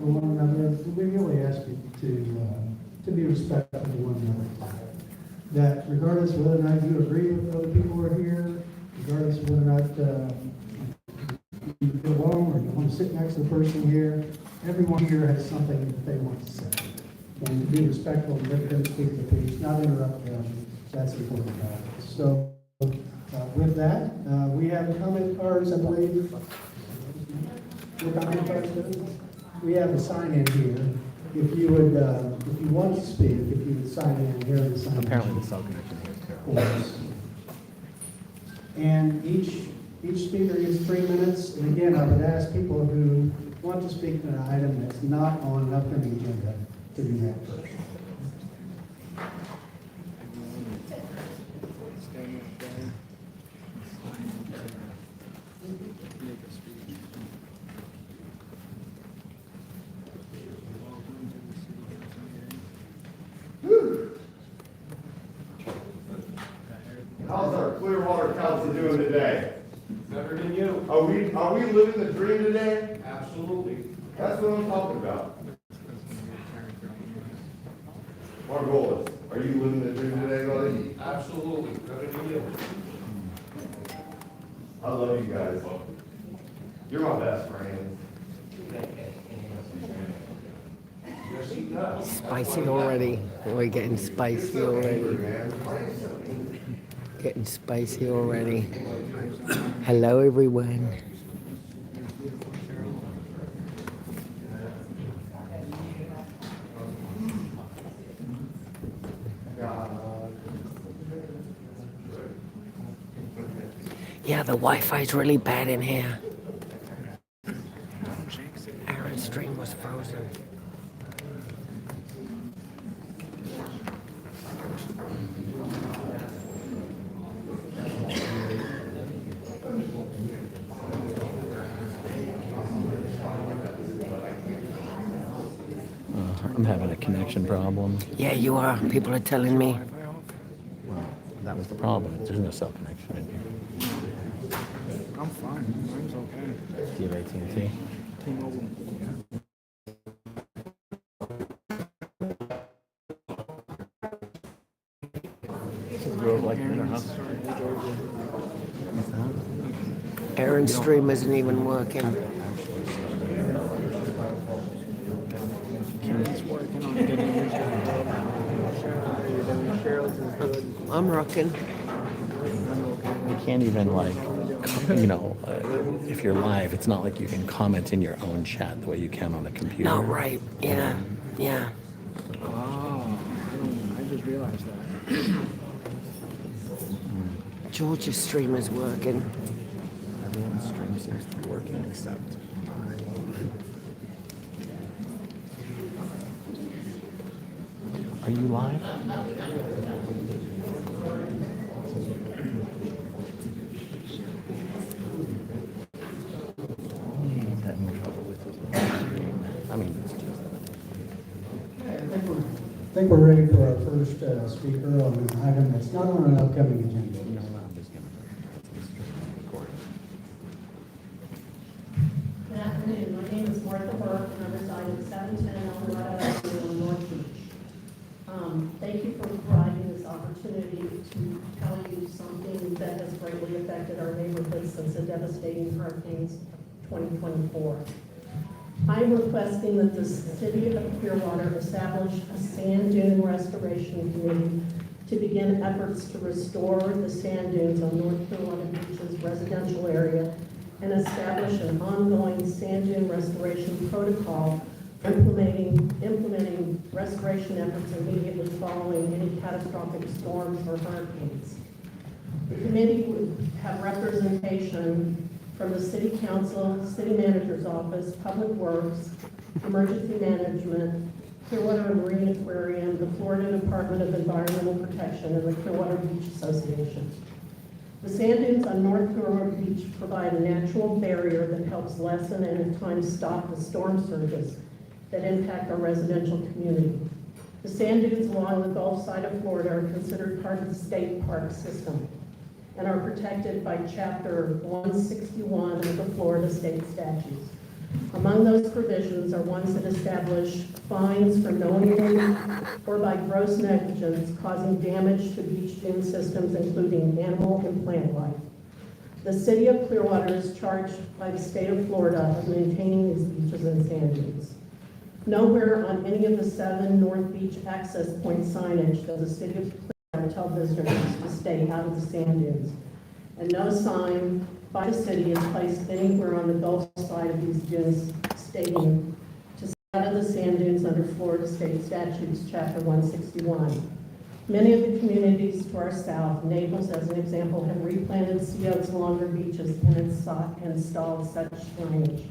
one another. We really ask you to be respectful of one another. That regardless of whether or not you agree with other people who are here, regardless of whether or not you go along or you want to sit next to the person here, everyone here has something that they want to say. And to be respectful and let them speak the piece, not interrupt them. That's important about it. So with that, we have comment cards, I believe. What comment cards do we have? We have a sign in here. If you would, if you want to speak, if you would sign in here and sign in. Apparently the cell connection here is terrible. And each speaker gets 3 minutes. And again, I would ask people who want to speak to an item that's not on an upcoming agenda to do that first. How's our Clearwater Council doing today? Better than you. Are we living the dream today? Absolutely. That's what I'm talking about. Our goal is, are you living the dream today, buddy? Absolutely. Better than you. I love you guys. You're my best friends. Yes, he does. Spicy already. We're getting spicy already. Man. Getting spicy already. Hello, everyone. Yeah, the Wi-Fi's really bad in here. Aaron's stream was frozen. I'm having a connection problem. Yeah, you are. People are telling me. Well, that was the problem. There's no cell connection in here. I'm fine. Mine's okay. Do you have AT&T? T-Mobile. Aaron's stream isn't even working. He's working on getting his I'm rocking. You can't even if you're live, it's not like you can comment in your own chat the way you can on a computer. No, right. Yeah. Yeah. Oh, I just realized that. George's stream is working. Everyone's stream seems to be working except mine. Are you live? I think we're ready for our first speaker on an item that's not on an upcoming agenda. Good afternoon. My name is Martha Burke, and I reside at 710 Alvarado Avenue in North Beach. Thank you for providing this opportunity to tell you something that has greatly affected our neighborhood since the devastating hurricanes 2024. I am requesting that the City of Clearwater establish a sand dune restoration committee to begin efforts to restore the sand dunes on North Clearwater Beach's residential area and establish an ongoing sand dune restoration protocol implementing restoration efforts immediately following any catastrophic storms or hurricanes. The committee would have representation from the City Council, City Manager's Office, Public Works, Emergency Management, Clearwater Marine Aquarium, the Florida Department of Environmental Protection, and the Clearwater Beach Association. The sand dunes on North Clearwater Beach provide a natural barrier that helps lessen and at times stop the storm surges that impact our residential community. The sand dunes along the Gulf side of Florida are considered part of the state park system and are protected by Chapter 161 of the Florida State Statutes. Among those provisions are ones that establish fines for knowingly or by gross negligence causing damage to beach dune systems, including animal and plant life. The city of Clearwater is charged by the state of Florida of maintaining these beaches and sand dunes. Nowhere on any of the 7 North Beach access point signage does the city of Clearwater tell visitors to stay out of the sand dunes. And no sign by the city is placed anywhere on the Gulf side of these dunes stating to stay out of the sand dunes under Florida State Statutes, Chapter 161. Many of the communities to our south, Naples as an example, have replanted sea oaks along their beaches and installed such signage.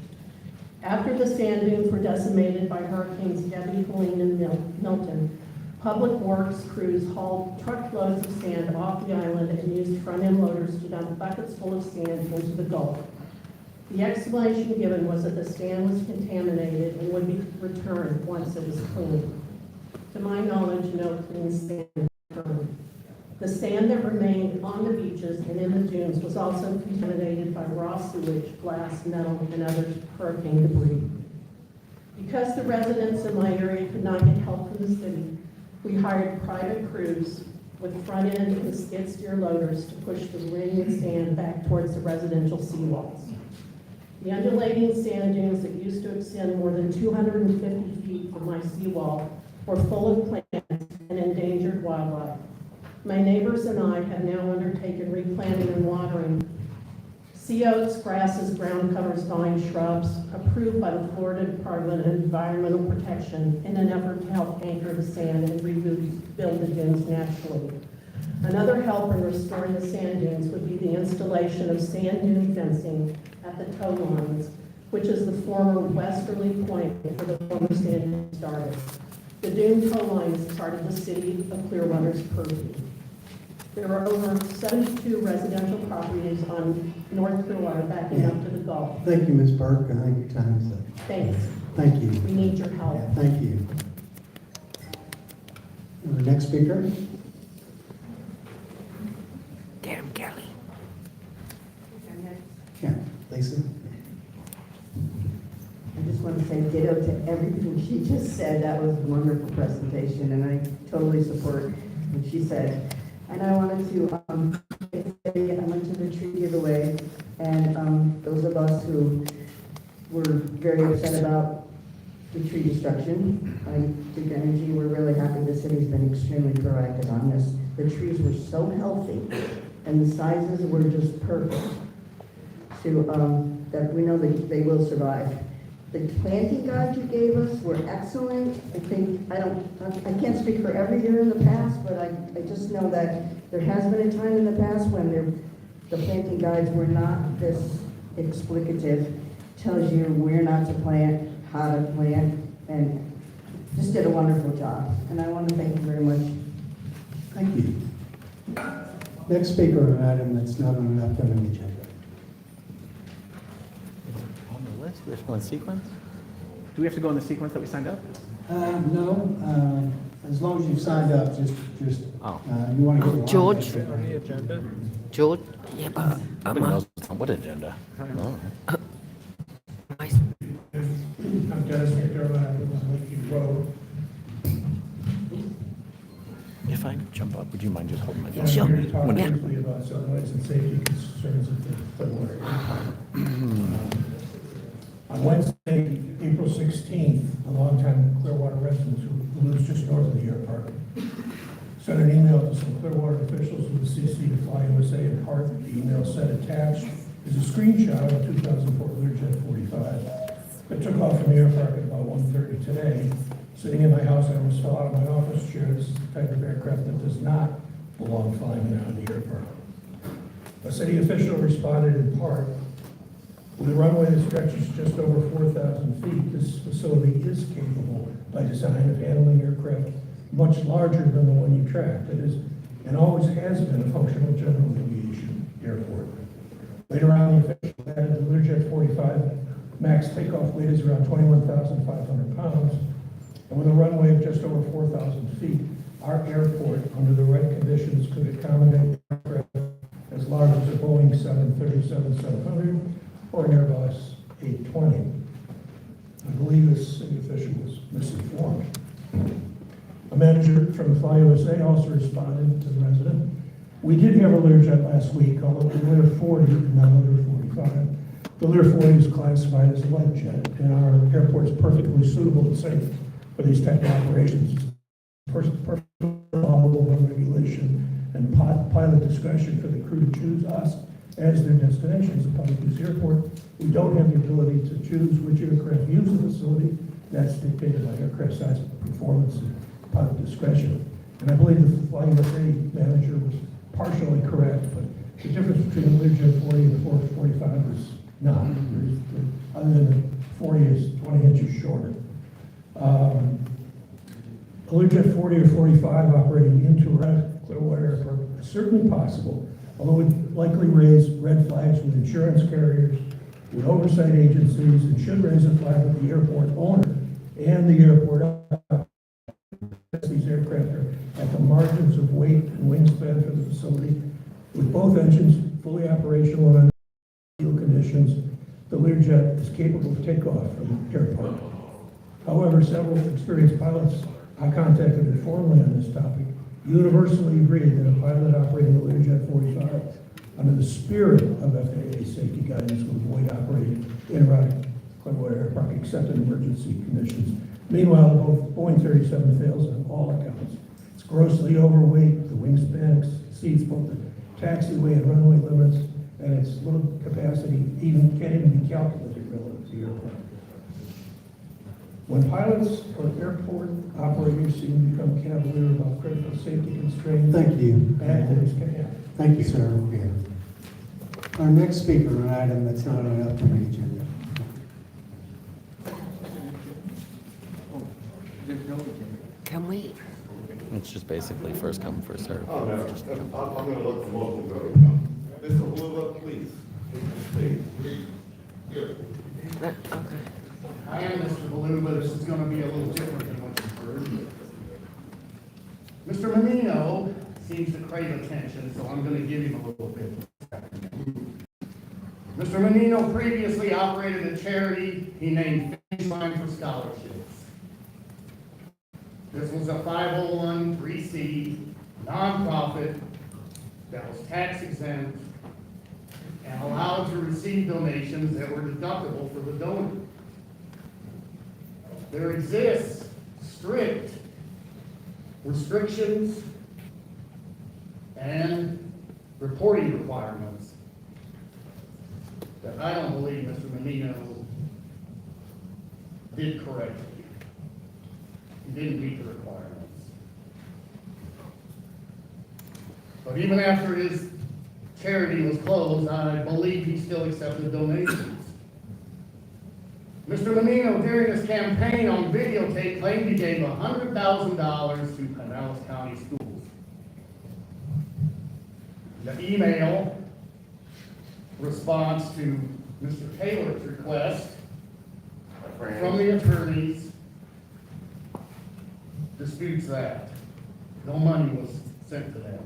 After the sand dunes were decimated by hurricanes Debby, Helene, and Milton, Public Works crews hauled truckloads of sand off the island and used front-end loaders to dump buckets full of sand into the Gulf. The explanation given was that the sand was contaminated and would be returned once it was cleaned. To my knowledge, no clean sand was returned. The sand that remained on the beaches and in the dunes was also contaminated by raw sewage, glass, metal, and other hurricane debris. Because the residents in my area could not get help from the city, we hired private crews with front end and skid steer loaders to push the remaining sand back towards the residential seawalls. The undulating sand dunes that used to extend more than 250 feet from my seawall were full of plants and endangered wildlife. My neighbors and I have now undertaken replanting and watering sea oaks, grasses, ground covers, vine shrubs, approved by the Florida Department of Environmental Protection in an effort to help anchor the sand and rebuild the dunes naturally. Another help in restoring the sand dunes would be the installation of sand dune fencing at the tow lines, which is the former westerly point where the former sand dune started. The dune tow line is part of the city of Clearwater's purview. There are over 72 residential properties on North Clearwater backing up to the Gulf. Thank you, Ms. Burke. I think your time's up. Thanks. Thank you. We need your help. Yeah, thank you. The next speaker. Get him, Kelly. Yeah, Lisa. I just want to say ditto to everything she just said. That was a wonderful presentation, and I totally support what she said. And I wanted to say I went to the tree giveaway, and those of us who were very upset about the tree destruction, Duke Energy, we're really happy the city's been extremely proactive on this. The trees were so healthy, and the sizes were just perfect. To that we know that they will survive. The planting guides you gave us were excellent. I can't speak for every year in the past, but I just know that there has been a time in the past when the planting guides were not this explicative, tells you where not to plant, how to plant, and just did a wonderful job. And I want to thank you very much. Thank you. Next speaker on an item that's not on an upcoming agenda. On the list, we're going sequence? Do we have to go in the sequence that we signed up? No, as long as you've signed up, just Oh. you want to get George? On the agenda? George? Yeah, but Nobody knows what agenda. No. my, I'm Dennis McDermott, I live on Lakeview Road. If I could jump up, would you mind just holding my I'm Sure. here to talk Yeah. briefly about some noise and safety concerns of the Clearwater area. On Wednesday, April 16th, a longtime Clearwater resident who lives just north of the airport sent an email to some Clearwater officials who was CC to Fly USA in part. The email said attached is a screenshot of a 2004 Learjet 45 that took off from the airport at about 1:30 today. Sitting in my house, I almost fell out of my office chair. This is the type of aircraft that does not belong flying around the airport. A city official responded in part, with a runway that stretches just over 4,000 feet, this facility is capable by design of handling aircraft much larger than the one you tracked. It is, and always has been, a functional general aviation airport. Later on, the official added the Learjet 45 max takeoff weight is around 21,500 pounds, and with a runway of just over 4,000 feet, our airport, under the right conditions, could accommodate aircraft as large as a Boeing 737-700 or an Airbus 820. manager from Fly USA also responded to the resident. We did have a Learjet last week, although the Lear 40 and not Lear 45. The Lear 40 is classified as a light jet, and our airport is perfectly suitable and safe for these type of operations. Perfect followable regulation and pilot discretion for the crew to choose us as their destination as a public use airport. We don't have the ability to choose which aircraft use the facility. That's dictated by aircraft size, performance, and pilot discretion. And I believe the Fly USA manager was partially correct, but the difference between the Learjet 40 and the 445 is not. Other than the 40 is 20 inches shorter. A Learjet 40 or 45 operating into or out of Clearwater Airport is certainly possible, although it would likely raise red flags with insurance carriers, with oversight agencies, and should raise a flag with the airport owner and the airport operator. These aircraft are at the margins of weight and wingspan for the facility. With both engines fully operational and under ideal conditions, the Learjet is capable of takeoff from the airport. However, several experienced pilots I contacted informally on this topic universally agreed that a pilot operating the Learjet 45 under the spirit of FAA safety guidance would avoid operating in or out of Clearwater Airport except in emergency conditions. Meanwhile, both Boeing 37 fails on all accounts. It's grossly overweight, the wingspan exceeds both the taxiway and runway limits, and its load capacity can't even be calculated relative to the airplane. When pilots or airport operators seem to become cavalier about critical safety constraints, Thank you. bad things can happen. Thank you, sir. Yeah. Our next speaker, an item that's not on the upcoming agenda. Can we? It's just basically first come, first serve. Oh, no, I'm gonna look for local government. Mr. Hoover, please. Please. Okay. I am Mr. Baloo, but this is gonna be a little different than what you've heard. Mr. Menino seems to crave attention, so I'm gonna give him a little bit. Mr. Menino previously operated a charity he named Finish Line for Scholarships. This was a 501(c) nonprofit that was tax exempt and allowed to receive donations that were deductible for the donor. There exists strict restrictions and reporting requirements that I don't believe Mr. Menino did correctly. He didn't meet the requirements. But even after his charity was closed, I believe he still accepted donations. Mr. Menino, during his campaign on videotape, claimed he gave $100,000 to Pinellas County Schools. The email response to Mr. Taylor's request from the attorneys disputes that. No money was sent to them.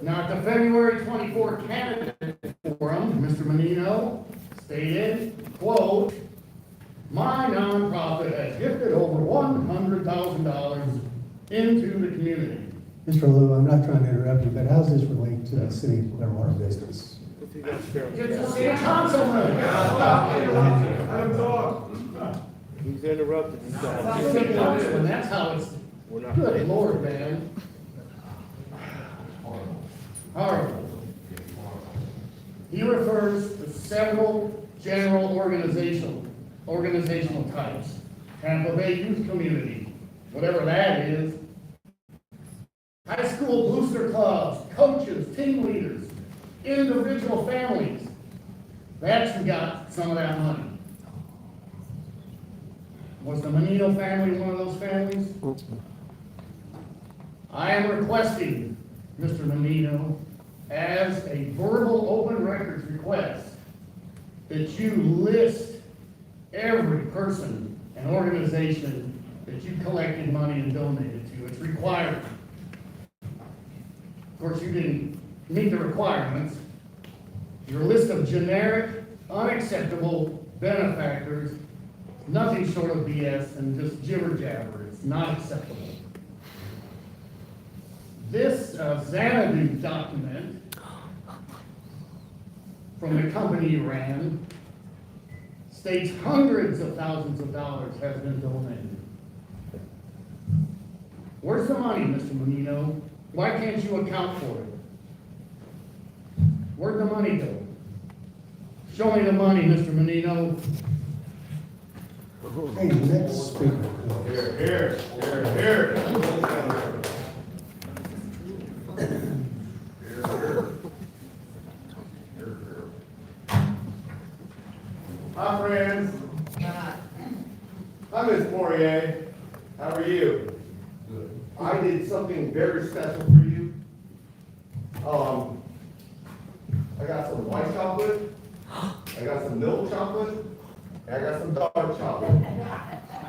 Now, at the February 24 candidate forum, Mr. Menino stated, quote, "My nonprofit has gifted over $100,000 into the community." Mr. Lou, I'm not trying to interrupt you, but how does this relate to the city of Clearwater business? It's a city councilman. Let him talk. He's interrupted. He's It's a city councilman, that's how it's, good Lord, man. Horrible. He refers to several general organizational types. Tampa Bay Youth Community, whatever that is. High school booster clubs, coaches, team leaders, individual families. That's who got some of that money. Was the Menino family one of those families? I am requesting, Mr. Menino, as a verbal open records request, that you list every person and organization that you collected money and donated to. It's required. Of course, you didn't meet the requirements. Your list of generic, unacceptable benefactors, nothing short of BS and just jibber jabber. It's not acceptable. This Xanadu document from the company you ran states hundreds of thousands of dollars has been donated. Where's the money, Mr. Menino? Why can't you account for it? Where'd the money go? Show me the money, Mr. Menino. Hey, next speaker. Here. Hi, friends. Hi, Miss Poirier. How are you? Good. I did something very special for you. I got some white chocolate, I got some milk chocolate, and I got some dark chocolate.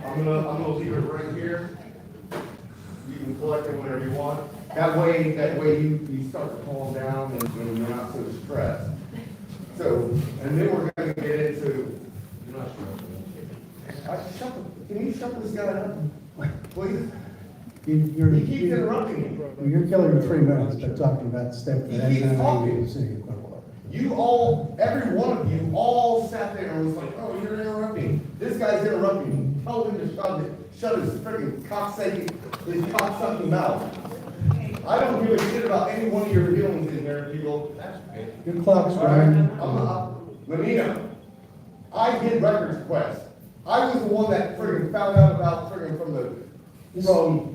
I'm gonna leave it right here. You can collect it whenever you want. That way you start to calm down and you're not so stressed. So, and then we're gonna get into. You're not stressed. Can you shut this guy up, please? He keeps interrupting me. You're killing your 3 minutes by talking about stuff that has He keeps nothing to do talking. with the city of Clearwater. You all, every one of you, all sat there and was like, oh, you're interrupting. This guy's interrupting me. Tell him to shut his freaking cocksucking mouth. I don't give a shit about any one of your feelings in there, people. Your clock's All right, running. Lenina, I did records requests. I was the one that friggin' found out about friggin' from.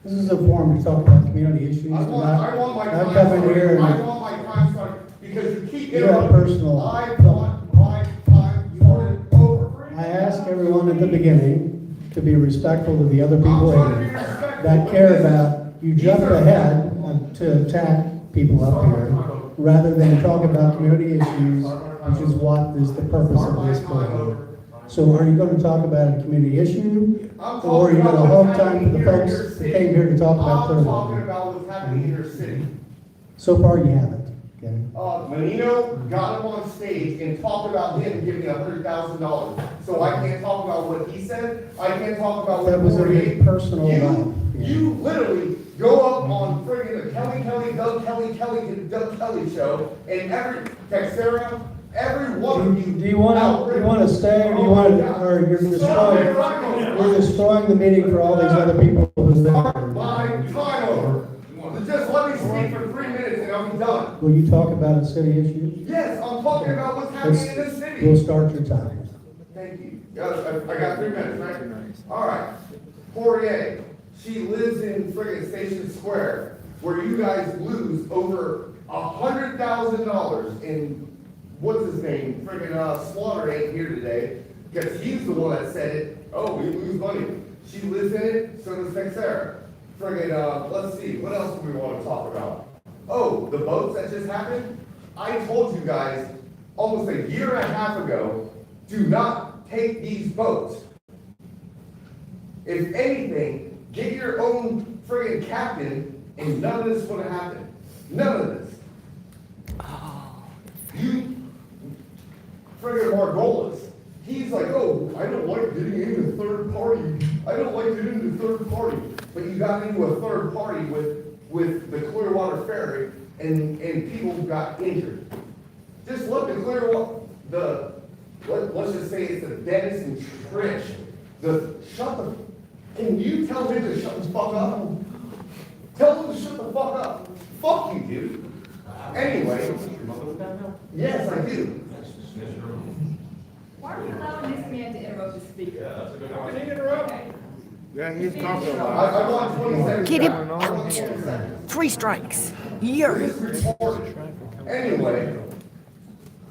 This is a forum to talk about community issues. I want my Not time come in here started. I and want my time started because you keep You have interrupting. personal- I want my time started over. I ask everyone at the beginning to be respectful to the other people I'm trying to be here respectful. that care about, you jump These are- ahead to attack people up here rather than talk about community issues, which is what is the purpose of this forum. So are you going to talk about a community issue, or are you going to hold time for the folks that came here to talk about I'm talking Clearwater? about what's happening in your city. So far, you haven't, okay? Menino got him on stage and talked about him giving $100,000. So I can't talk about what he said. I can't talk about what That was in his Poirier- personal life. Yeah. You literally go up on friggin' the Doug Kelly show, and Texera, every one of you. Do you want to stay, or do you want to, or you're destroying the meeting for all these other people who's there? My time over. Just let me speak for 3 minutes and I'll be done. Will you talk about city issues? Yes, I'm talking about what's happening in this city. We'll start your time. Thank you. I got 3 minutes, right? All right. Poirier, she lives in friggin' Station Square, where you guys lose over $100,000 in, what's his name, friggin' Slaughter ain't here today, because he's the one that said it. Oh, we lose money. She lives in it, so does Texera. Friggin', let's see, what else do we want to talk about? Oh, the boats that just happened? I told you guys almost a year and a half ago, do not take these boats. If anything, get your own friggin' captain, and none of this would have happened. None of this. You, friggin' Margolis, he's like, oh, I don't like getting into third party. I don't like getting into third party. But you got into a third party with the Clearwater Ferry, and people got injured. Just let the Clearwater, let's just say it's the Dennis and Trish. Can you tell him to shut the fuck up? Tell him to shut the fuck up. Fuck you, dude. Anyway. Yes, I do. Why are you allowing this man to interrupt the speaker? Yeah, he's talking I about. want 20 seconds. Get him back. I want 20 seconds. 3 strikes. You're This is recorded. Anyway,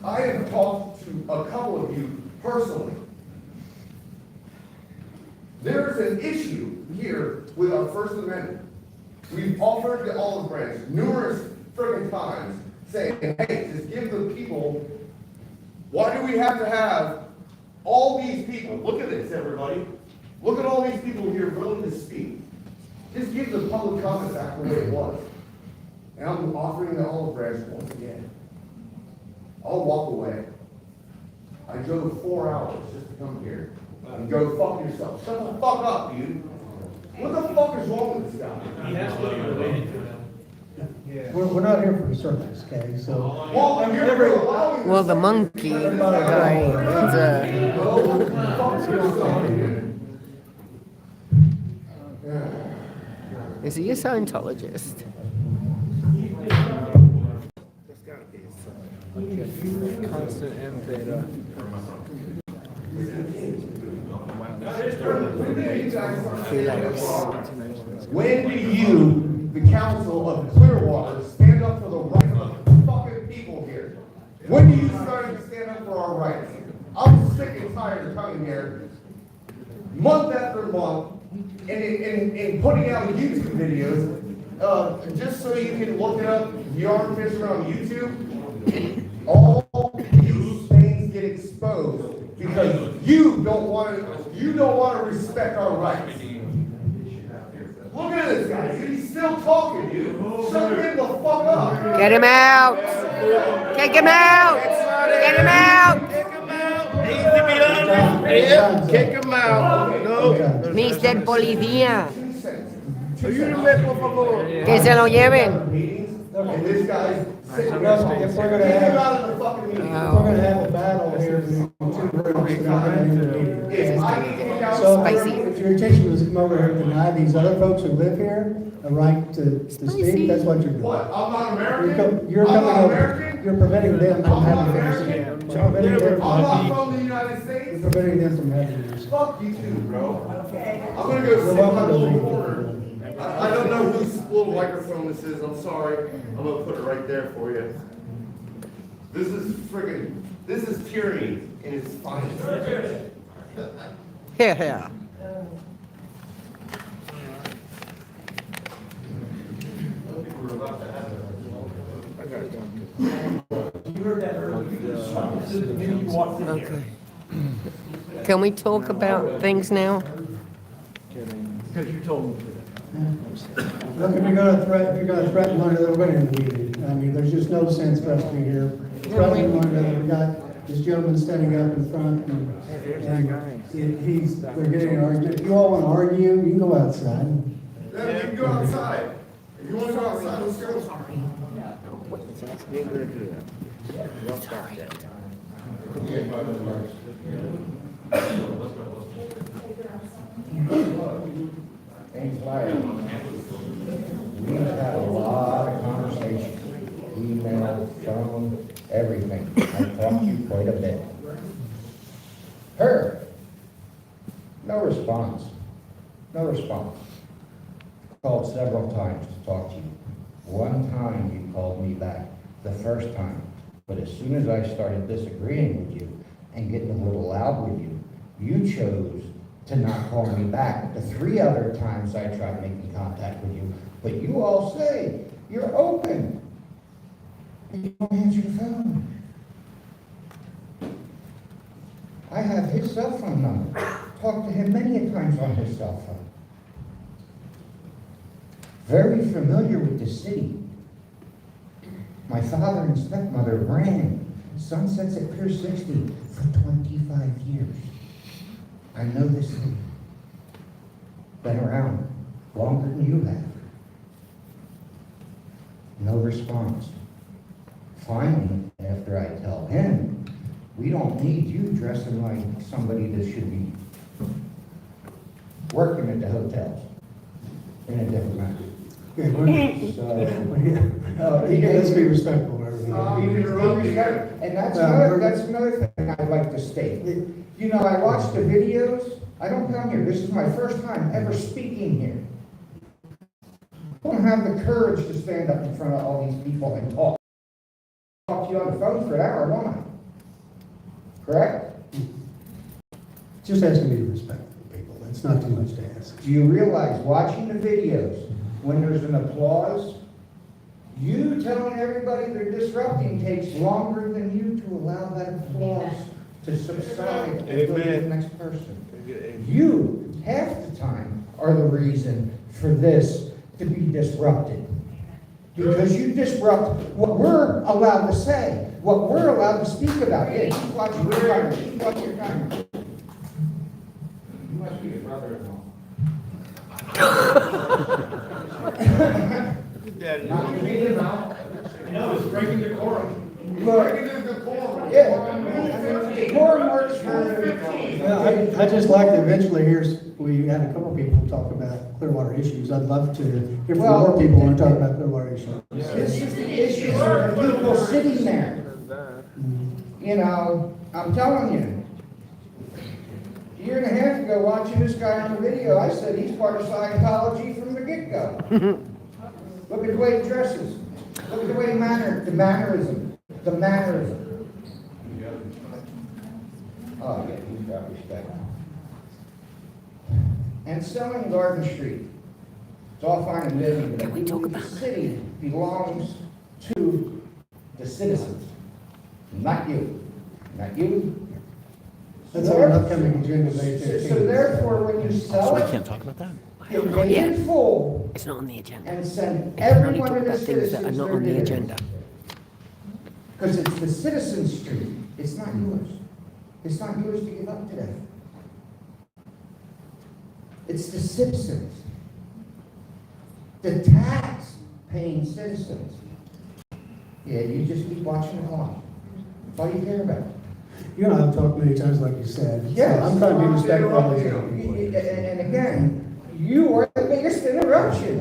I have talked to a couple of you personally. There's an issue here with our First Amendment. We've offered the olive branch numerous friggin' times, saying, hey, just give the people, why do we have to have all these people? Look at this, everybody. Look at all these people here willing to speak. Just give the public comment back the way it was. And I'm offering the olive branch once again. I'll walk away. I drove 4 hours just to come here. And go fuck yourself. Shut the fuck up, dude. What the fuck is wrong with this guy? He has to be related to them. We're not here for the circus, okay, so. Well, if you're allowing Well, the monkey guy is he a Scientologist? There's gotta be some constant M theta. When do you, the council of Clearwater, stand up for the rights of the fucking people here? When do you start to stand up for our rights? I'm sick and tired of coming here, month after month, and putting out YouTube videos, just so you can look it up, Yarn Fisher on YouTube. All these things get exposed because you don't want to respect our rights. Look at this guy, dude. He's still talking, dude. Shut him the fuck up. Get him out! Kick him out! Get him out! Kick him out. No. Mr. Policía, Ayúdame, por favor. que se lo lleven. Meetings, and this guy's sitting If there. we're gonna Get him have, out of the fucking meeting. if we're gonna have a battle here between two groups, we're not gonna end the meeting. If I can get out So Spicy. if your intention was to come over here and deny these other folks who live here a right to speak, that's what you're doing. what? I'm not You're American? you're I'm coming not over, American? you're preventing them from I'm not having their American. say. You're preventing them I'm not from, from the United you're States. preventing them from having their say. Fuck you too, bro. Okay. I'm gonna go sit in my little corner. I don't know whose little microphone this is, I'm sorry. I'm gonna put it right there for you. This is tyranny in its finest. Yeah. Okay. Can we talk about things now? Because you told me to. Look, if you're gonna threaten one another, we're gonna end the meeting. I mean, there's just no sense for us to be here threatening one another. We got this gentleman standing up in front and they're getting an argument. If you all wanna argue, you can go outside. Yeah, we can go outside. If you wanna go outside, let's go. Thanks, Larry. We've had a lot of conversations, email, phone, everything. I've talked to you quite a bit. Her, no response. No response. Called several times to talk to you. One time you called me back, the first time. But as soon as I started disagreeing with you and getting a little loud with you, you chose to not call me back. The 3 other times I tried making contact with you, but you all say you're open. And you don't answer the phone. I have his cell phone number. Talked to him many a times on his cell phone. Very familiar with the city. My father and stepmother ran Sunsets at Pier 60 for 25 years. I know this city. Been around longer than you have. No response. Finally, after I tell him, we don't need you dressing like somebody that should be working at the hotels in a different manner. Okay, let's be respectful of everything. And that's another thing I'd like to state. You know, I watch the videos. I don't come here. This is my first time ever speaking here. I don't have the courage to stand up in front of all these people and talk. Talk to you on the phone for an hour, won't I? Correct? Just asking you to respect people. It's not too much to ask. Do you realize watching the videos, when there's an applause, you telling everybody they're disrupting takes longer than you to allow that applause to subside and go to the next person. You, half the time, are the reason for this to be disrupted. Because you disrupt what we're allowed to say, what we're allowed to speak about. Yeah, keep watching your timer, keep watching your timer. You must be a brother-in-law. Not to beat him out. No, it's breaking decorum. Breaking the decorum. Yeah, decorum works for Well, I'd just like to eventually hear, we had a couple people talk about Clearwater issues. I'd love to hear from Well, more people want to talk about Clearwater issues. This is the issue of the people sitting there. You know, I'm telling you. A year and a half ago, watching this guy on the video, I said he's part of Scientology from the get-go. Look at the way he dresses. Look at the way he the mannerism. The mannerism. Oh, yeah, he's got respect. And selling Garden Street. It's all fine and good, but I believe the city belongs to the citizens, not you. Not you. That's on an upcoming agenda, May 15th. So therefore, when you sell So I it, can't talk about that? you make it full It's not on the agenda. and send I can every only one talk of the about things that are citizens not their on the dividends. agenda. Because it's the citizen's street, it's not yours. It's not yours to give up today. It's the citizens. The tax-paying citizens. Yeah, you just keep watching the clock. That's all you care about. You and I have talked many times, like you said. So Yes. I'm trying to be respectful of these other people. And again, you are the biggest interruption.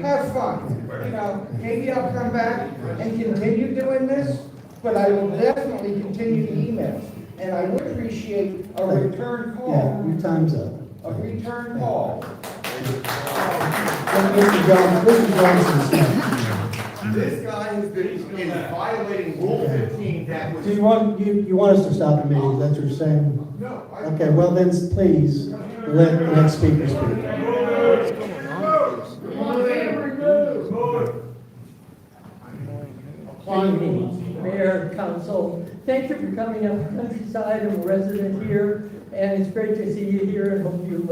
Have fun. You know, maybe I'll come back and continue doing this, but I will definitely continue the emails. And I would appreciate a return Yeah, call. your time's up. A return call. Mr. Johnson's This guy has been violating Rule 15 that was. Do you want us to stop the meeting, that's what you're saying? No, I. Okay, well then, please, let the next speaker speak. Evening, Mayor, Council. Thank you for coming up the countryside. I'm a resident here, and it's great to see you here, and hope you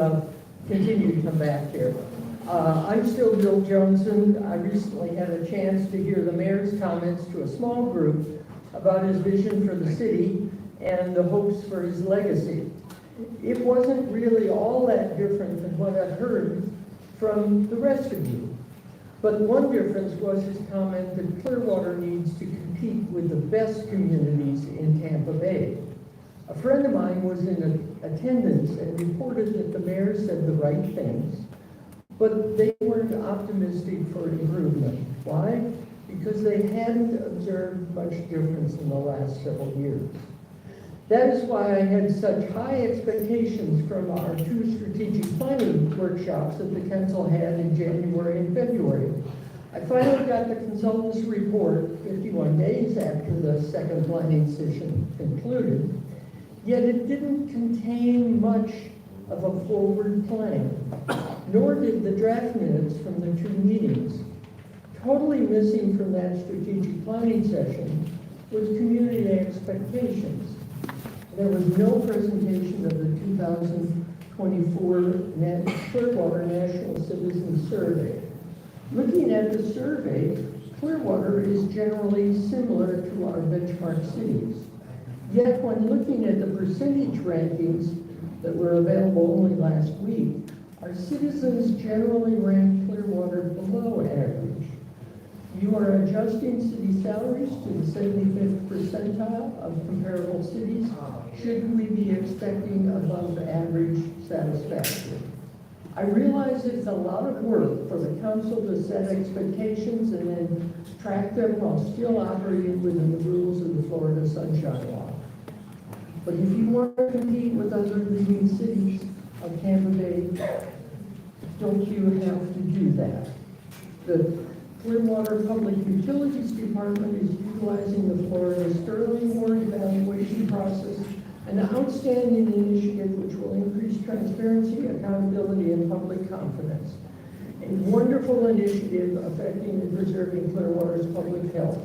continue to come back here. I'm still Bill Johnson. I recently had a chance to hear the mayor's comments to a small group about his vision for the city and the hopes for his legacy. It wasn't really all that different than what I heard from the rest of you. But one difference was his comment that Clearwater needs to compete with the best communities in Tampa Bay. A friend of mine was in attendance and reported that the mayor said the right things, but they weren't optimistic for improvement. Why? Because they hadn't observed much difference in the last several years. That is why I had such high expectations from our two strategic planning workshops that the council had in January and February. I finally got the consultant's report 51 days after the second planning session concluded, yet it didn't contain much of a forward plan, nor did the draft minutes from the two meetings. Totally missing from that strategic planning session was community expectations. There was no presentation of the 2024 Clearwater National Citizen Survey. Looking at the survey, Clearwater is generally similar to our benchmark cities. Yet when looking at the percentage rankings that were available only last week, our citizens generally rank Clearwater below average. You are adjusting city salaries to the 75th percentile of comparable cities. Should we be expecting above average satisfaction? I realize it's a lot of work for the council to set expectations and then track them while still operating within the rules of the Florida Sunshine Law. But if you want to compete with other leading cities of Tampa Bay, don't you have to do that? The Clearwater Public Utilities Department is utilizing the Florida Sterling Ward evaluation process, an outstanding initiative which will increase transparency, accountability, and public confidence. A wonderful initiative affecting and preserving Clearwater's public health.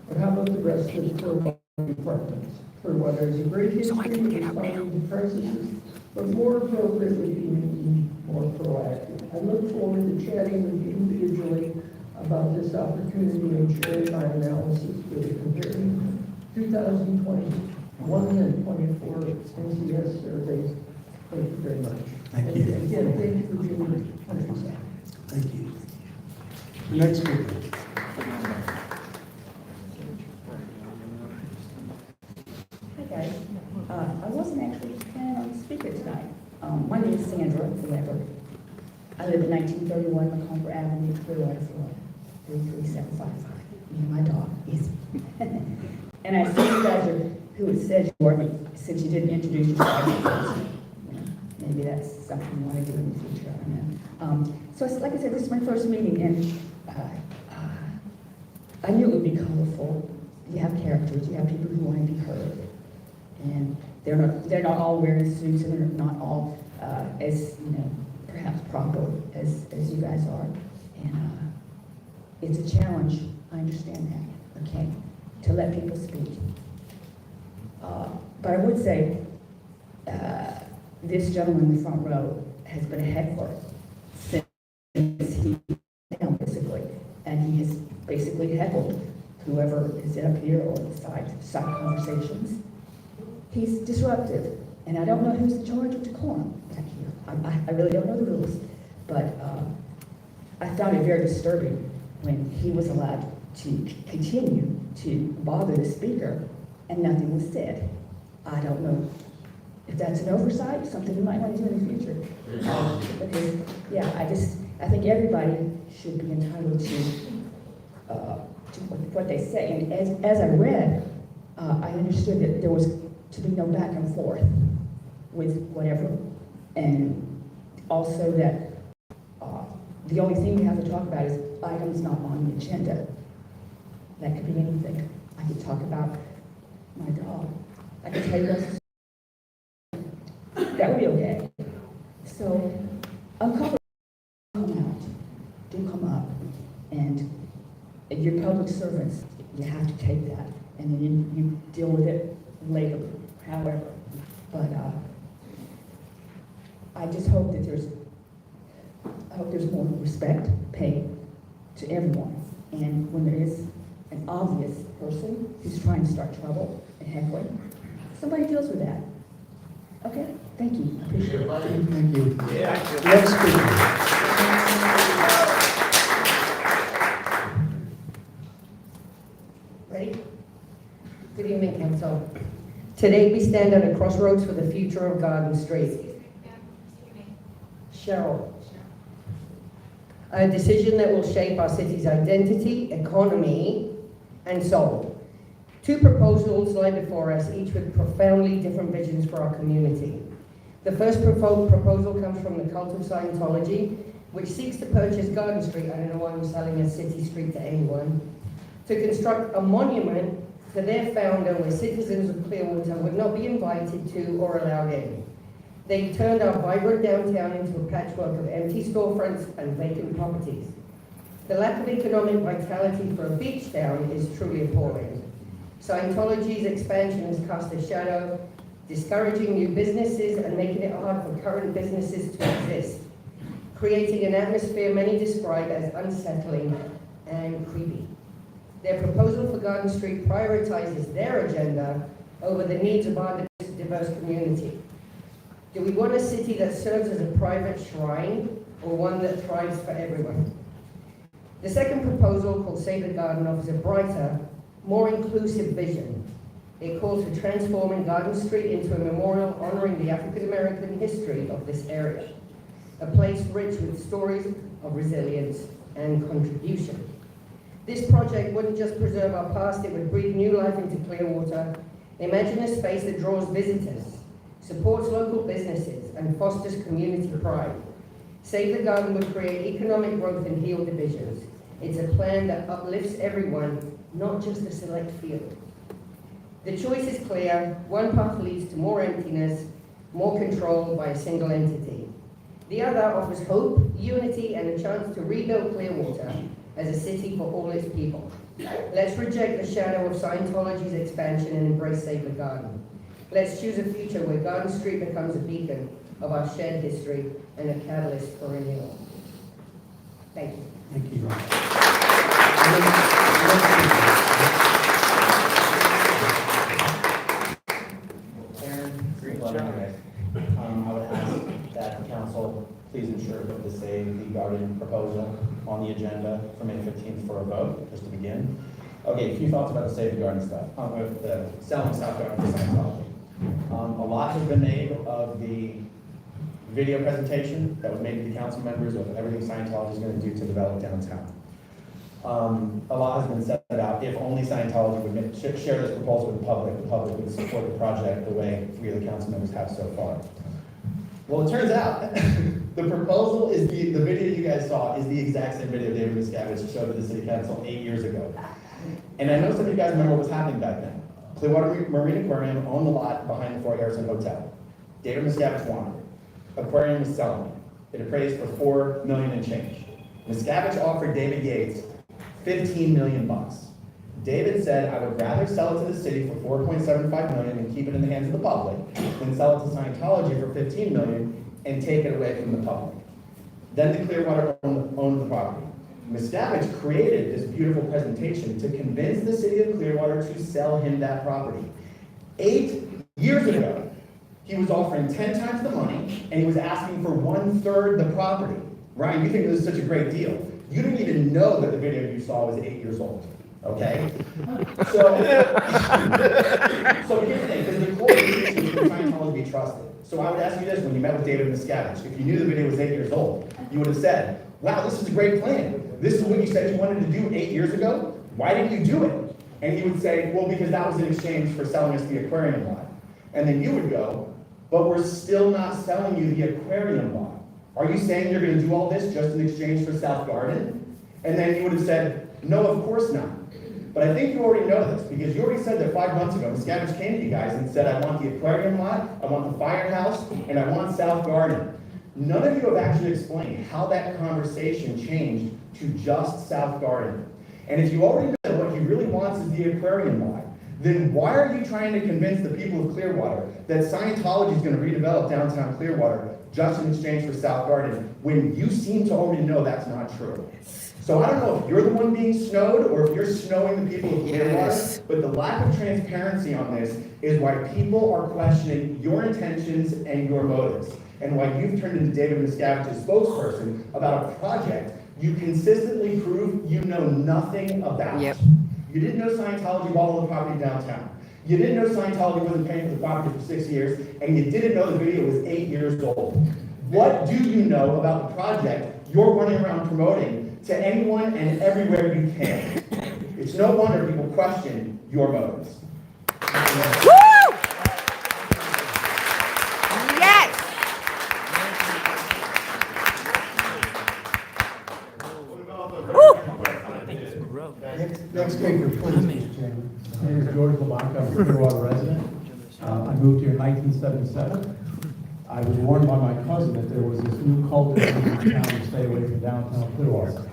But how about the rest of the Clearwater departments? Clearwater has a great history of responding to crises, but more appropriately being more proactive. I look forward to chatting with you individually about this opportunity and sharing my analysis with the comparing 2021 and 24 NCS surveys Thank you very much. Thank you. And again, thank you for being countryside. Thank you. The next speaker. Hi guys, I wasn't actually planning on speaking tonight. My name is Sandra Weber. I live at 1931 Macomber Avenue, Clearwater, Florida, 33755. Me and my dog, Izzy. And I see you guys are who it says you are, since you didn't introduce yourself. Maybe that's something you want to do in the future, I don't know. So like I said, this is my first meeting, and I knew it would be colorful. You have characters, you have people who want to be heard. And they're not all wearing suits, and they're not all as, perhaps proper as you guys are. And it's a challenge, I understand that, okay, to let people speak. But I would say, this gentleman in the front row has been a heckler since he down, basically, and he has basically heckled whoever is up here or the side conversations. He's disruptive, and I don't know who's in charge of decorum back here. I really don't know the rules, but I found it very disturbing when he was allowed to continue to bother the speaker and nothing was said. I don't know if that's an oversight, something we might want to do in the future. Because, yeah, I think everybody should be entitled to what they say. And as I read, I understood that there was to be no back and forth with whatever. And also that the only thing we have to talk about is items not on the agenda. That could be anything. I could talk about my dog. I could tell you what's that would be okay. So, I'm calling come out. Do come up. And your public servants, you have to take that. And then you deal with it later, however. But I just hope that there's more respect paid to everyone. And when there is an obvious person who's trying to start trouble and heckling, somebody deals with that. Okay, thank you. I appreciate it. Thank you. Next speaker. Ready? Good evening, Council. Today we stand at a crossroads for the future of Garden Street. Cheryl. A decision that will shape our city's identity, economy, and soul. Two proposals lie before us, each with profoundly different visions for our community. The first proposal comes from the cult of Scientology, which seeks to purchase Garden Street, I don't know why we're selling a city street to anyone, to construct a monument to their founder where citizens of Clearwater would not be invited to or allowed in. They turned our vibrant downtown into a patchwork of empty storefronts and vacant properties. The lack of economic vitality for a beach town is truly appalling. Scientology's expansion has cast a shadow, discouraging new businesses and making it hard for current businesses to exist, creating an atmosphere many describe as unsettling and creepy. Their proposal for Garden Street prioritizes their agenda over the needs of our diverse community. Do we want a city that serves as a private shrine or one that thrives for everyone? The second proposal, called Save the Garden, offers a brighter, more inclusive vision. It calls for transforming Garden Street into a memorial honoring the African American history of this area, a place rich with stories of resilience and contribution. This project wouldn't just preserve our past, it would breathe new life into Clearwater. Imagine a space that draws visitors, supports local businesses, and fosters community pride. Save the Garden would create economic growth and heal divisions. It's a plan that uplifts everyone, not just a select few. The choice is clear. One path leads to more emptiness, more control by a single entity. The other offers hope, unity, and a chance to rebuild Clearwater as a city for all its people. Let's reject the shadow of Scientology's expansion and embrace Save the Garden. Let's choose a future where Garden Street becomes a beacon of our shared history and a catalyst for renewal. Thank you. Thank you. Aaron, great job. I would ask council please ensure to save the garden proposal on the agenda for May 15th for a vote, just to begin. Okay, a few thoughts about the Save the Garden stuff, the selling South Garden for Scientology. A lot has been made of the video presentation that was made to the council members of everything Scientology is going to do to develop downtown. A lot has been said about if only Scientology would share this proposal with the public would support the project the way 3 of the council members have so far. Well, it turns out the proposal is the video you guys saw is the exact same video David Miscavige showed to the city council 8 years ago. And I know some of you guys remember what was happening back then. Clearwater Marine Aquarium owned the lot behind the Fort Harrison Hotel. David Miscavige wanted it. Aquarium was selling it. It appraised for $4 million and change. Miscavige offered David Yates $15 million. David said, I would rather sell it to the city for $4.75 million and keep it in the hands of the public than sell it to Scientology for $15 million and take it away from the public. Then the Clearwater owned the property. Miscavige created this beautiful presentation to convince the city of Clearwater to sell him that property. 8 years ago, he was offering 10 times the money and he was asking for 1/3 the property. Ryan, you think this is such a great deal. You didn't even know that the video you saw was 8 years old. Okay? So here's the thing, because the core issue is Scientology to be trusted. So I would ask you this when you met with David Miscavige. If you knew the video was 8 years old, you would have said, wow, this is a great plan. This is what you said you wanted to do 8 years ago. Why didn't you do it? And he would say, well, because that was in exchange for selling us the aquarium lot. And then you would go, but we're still not selling you the aquarium lot. Are you saying you're going to do all this just in exchange for South Garden? And then you would have said, no, of course not. But I think you already know this, because you already said that 5 months ago, Miscavige came to you guys and said, I want the aquarium lot, I want the firehouse, and I want South Garden. None of you have actually explained how that conversation changed to just South Garden. And if you already know what he really wants is the aquarium lot, then why are you trying to convince the people of Clearwater that Scientology is going to redevelop downtown Clearwater just in exchange for South Garden, when you seem to already know that's not true? So I don't know if you're the one being snowed or if you're snowing the people of Clearwater, but the lack of transparency on this is why people are questioning your intentions and your motives, and why you've turned into David Miscavige's spokesperson about a project you consistently prove you know nothing about. Yep. You didn't know Scientology bought all the property downtown. You didn't know Scientology wasn't paying for the property for 6 years, and you didn't know the video was 8 years old. What do you know about the project you're running around promoting to anyone and everywhere you can? It's no wonder people question your motives. Woo! Yes! Next speaker, please, Mr. Chairman. My name is George LeBlanc. I'm a Clearwater resident. I moved here in 1977. I was warned by my cousin that there was this new cult in town to stay away from downtown Clearwater.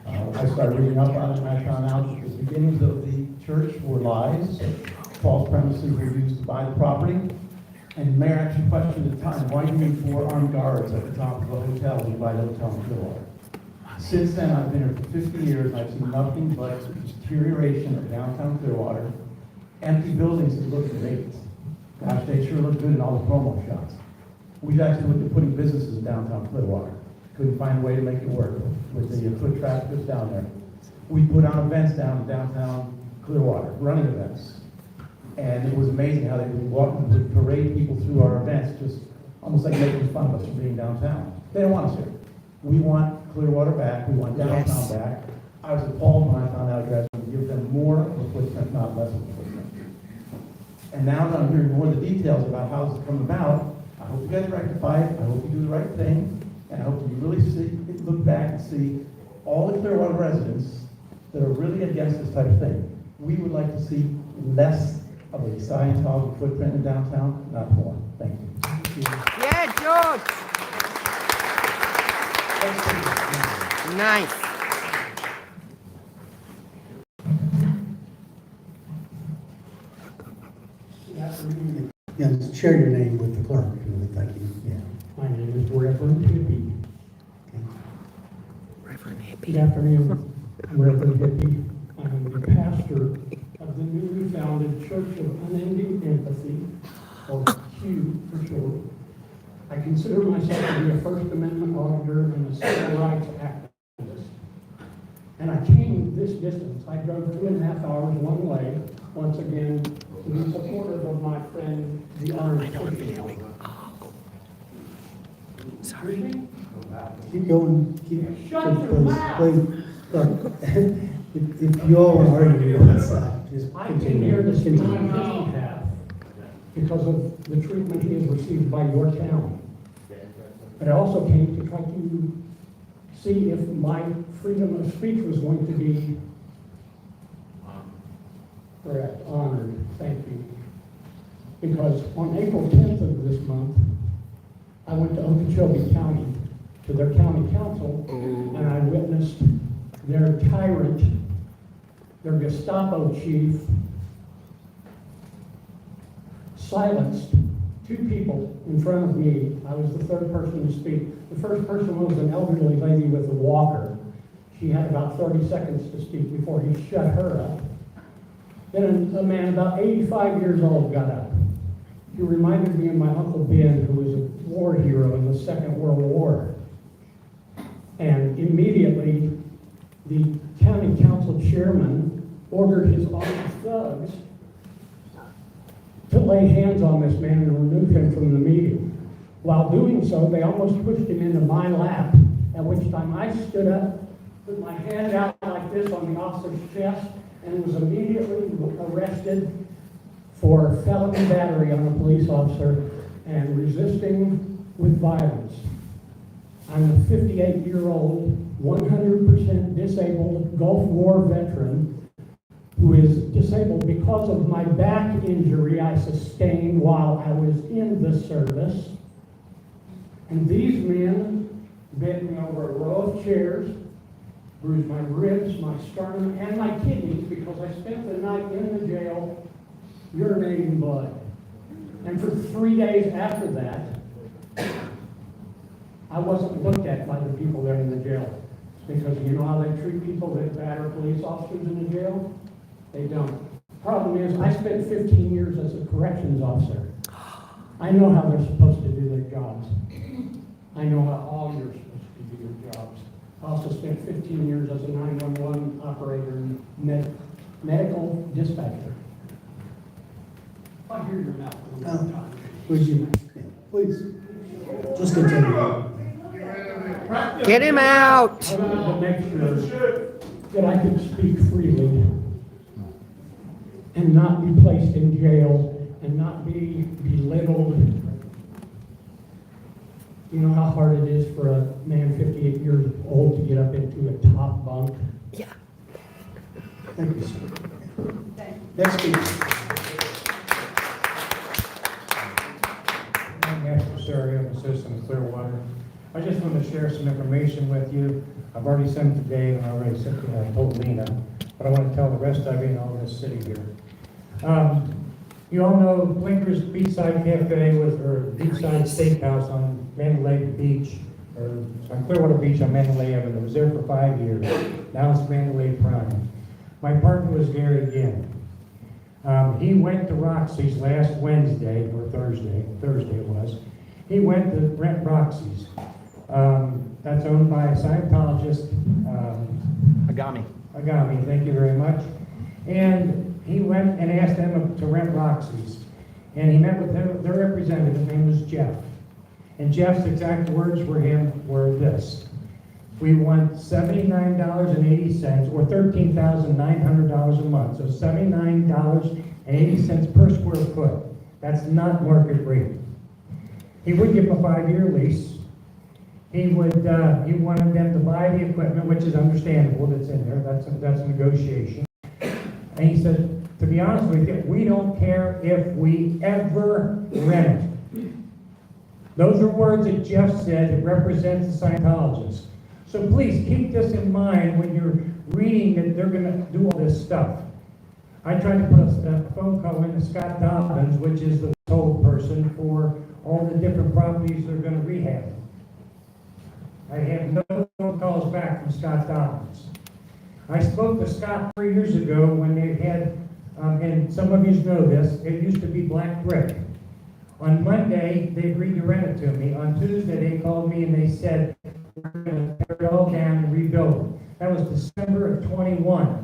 I started reading up on it, and I found out that the beginnings of the church were lies. False premises were used to buy the property. And the mayor actually questioned at the time, why do you need 4 armed guards at the top of a hotel when you buy the hotel in Clearwater? Since then, I've been here for 50 years, and I've seen nothing but deterioration of downtown Clearwater. Empty buildings that look great. Gosh, they sure look good in all the promo shots. We've actually looked at putting businesses in downtown Clearwater. Couldn't find a way to make it work with the foot traffic that's down there. We put on events down in downtown Clearwater, running events. And it was amazing how they would parade people through our events, just almost like making fun of us for being downtown. They don't want us here. We want Clearwater back, we want downtown back. I was appalled when I found out you guys would give them more of a footprint, not less of a footprint. And now that I'm hearing more of the details about how this has come about, I hope you guys rectify it, I hope you do the right thing, and I hope you really look back and see all the Clearwater residents that are really against this type of thing. We would like to see less of a Scientology footprint in downtown, not more. Thank you. Yeah, George! Nice. Yeah, share your name with the clerk. Thank you. Yeah. My name is Reverend Hippie. Reverend Hippie. Good afternoon. I'm Reverend Hippie. I'm the pastor of the newly founded Church of Unending Empathy, or Q for short. I consider myself to be a First Amendment auditor and a civil rights activist. And I came this distance. I drove 2.5 hours one way, once again, to be supportive of my friend, the Orange City. Sorry. Keep going, keep, Shut your please, mouth. please. Look, if you all want to argue, that's, just I came here continue. to speak on Continue. his behalf because of the treatment he has received by your town. But I also came to try to see if my freedom of speech was going to be correct, honored. Thank you. Because on April 10th of this month, I went to Okeechobee County, to their county council, and I witnessed their tyrant, their Gestapo chief, silenced 2 people in front of me. I was the 3rd person to speak. The first person was an elderly lady with a walker. She had about 30 seconds to speak before he shut her up. Then a man about 85 years old got up. He reminded me of my Uncle Ben, who was a war hero in the Second World War. And immediately, the county council chairman ordered his armed thugs to lay hands on this man and remove him from the meeting. While doing so, they almost pushed him into my lap, at which time I stood up, put my hand out like this on the officer's chest, and was immediately arrested for felony battery on a police officer and resisting with violence. I'm a 58-year-old, 100% disabled Gulf War veteran who is disabled because of my back injury I sustained while I was in the service. And these men bent me over a row of chairs, bruised my ribs, my sternum, and my kidneys because I spent the night in the jail urinating blood. And for 3 days after that, I wasn't looked at by the people there in the jail. Because you know how they treat people that batter police officers in the jail? They don't. Problem is, I spent 15 years as a corrections officer. I know how they're supposed to do their jobs. I know how all you're supposed to do your jobs. I also spent 15 years as a 911 operator and medical dispatcher. I hear your mouth. No. Would you, please, just continue. Get him out! I wanted to make sure that I could speak freely and not be placed in jail and not be belittled. You know how hard it is for a man 58 years old to get up into a top bunk? Yeah. Thank you, sir. Next speaker. I'm Master Serio, I'm a citizen of Clearwater. I just want to share some information with you. I've already sent it to Dave and I already sent it, I told Lena, but I want to tell the rest of you and all this city here. You all know Blinker's Beachside Cafe or Beachside Steakhouse on Mandalay Beach, or on Clearwater Beach on Mandalay Avenue. It was there for 5 years. Now it's Mandalay Prime. My partner was there again. He went to Roxy's last Wednesday, or Thursday it was. He went to rent Roxy's. That's owned by a Scientologist. Agami, thank you very much. And he went and asked them to rent Roxy's. And he met with their representative, his name was Jeff. And Jeff's exact words were this: we want $79.80 or $13,900 a month. So $79.80 per square foot. That's not market rate. He would give them a 5-year lease. He wanted them to buy the equipment, which is understandable, that's in there, that's a negotiation. And he said, to be honest with you, we don't care if we ever rent it. Those are words that Jeff said that represents the Scientologists. So please keep this in mind when you're reading that they're going to do all this stuff. I tried to put a phone call into Scott Dobbins, which is the toll person for all the different properties they're going to rehab. I have no phone calls back from Scott Dobbins. I spoke to Scott 3 years ago when they had, and some of you know this, it used to be black brick. On Monday, they agreed to rent it to me. On Tuesday, they called me and they said, we're going to tear it all down and rebuild it. That was December of 21.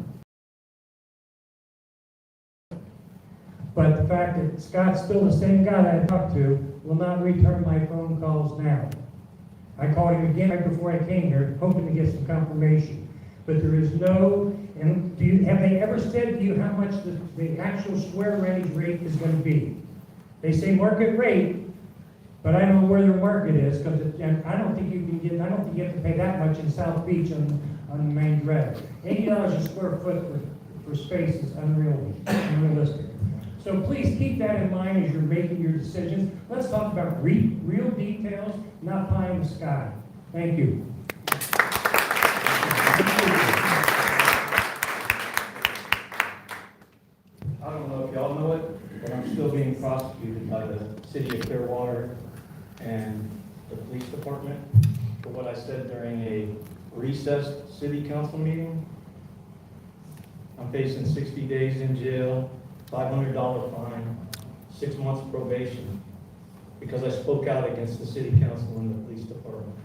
But the fact that Scott's still the same guy that I talked to will not return my phone calls now. I called him again right before I came here, hoping to get some confirmation. But there is no, and have they ever said to you how much the actual square range rate is going to be? They say market rate, but I don't know where their market is, because I don't think you have to pay that much in South Beach on the main drag. $80 a square foot for space is unrealistic. So please keep that in mind as you're making your decisions. Let's talk about real details, not pie in the sky. Thank you. I don't know if y'all know it, but I'm still being prosecuted by the city of Clearwater and the police department for what I said during a recessed city council meeting. I'm facing 60 days in jail, $500 fine, 6 months probation, because I spoke out against the city council and the police department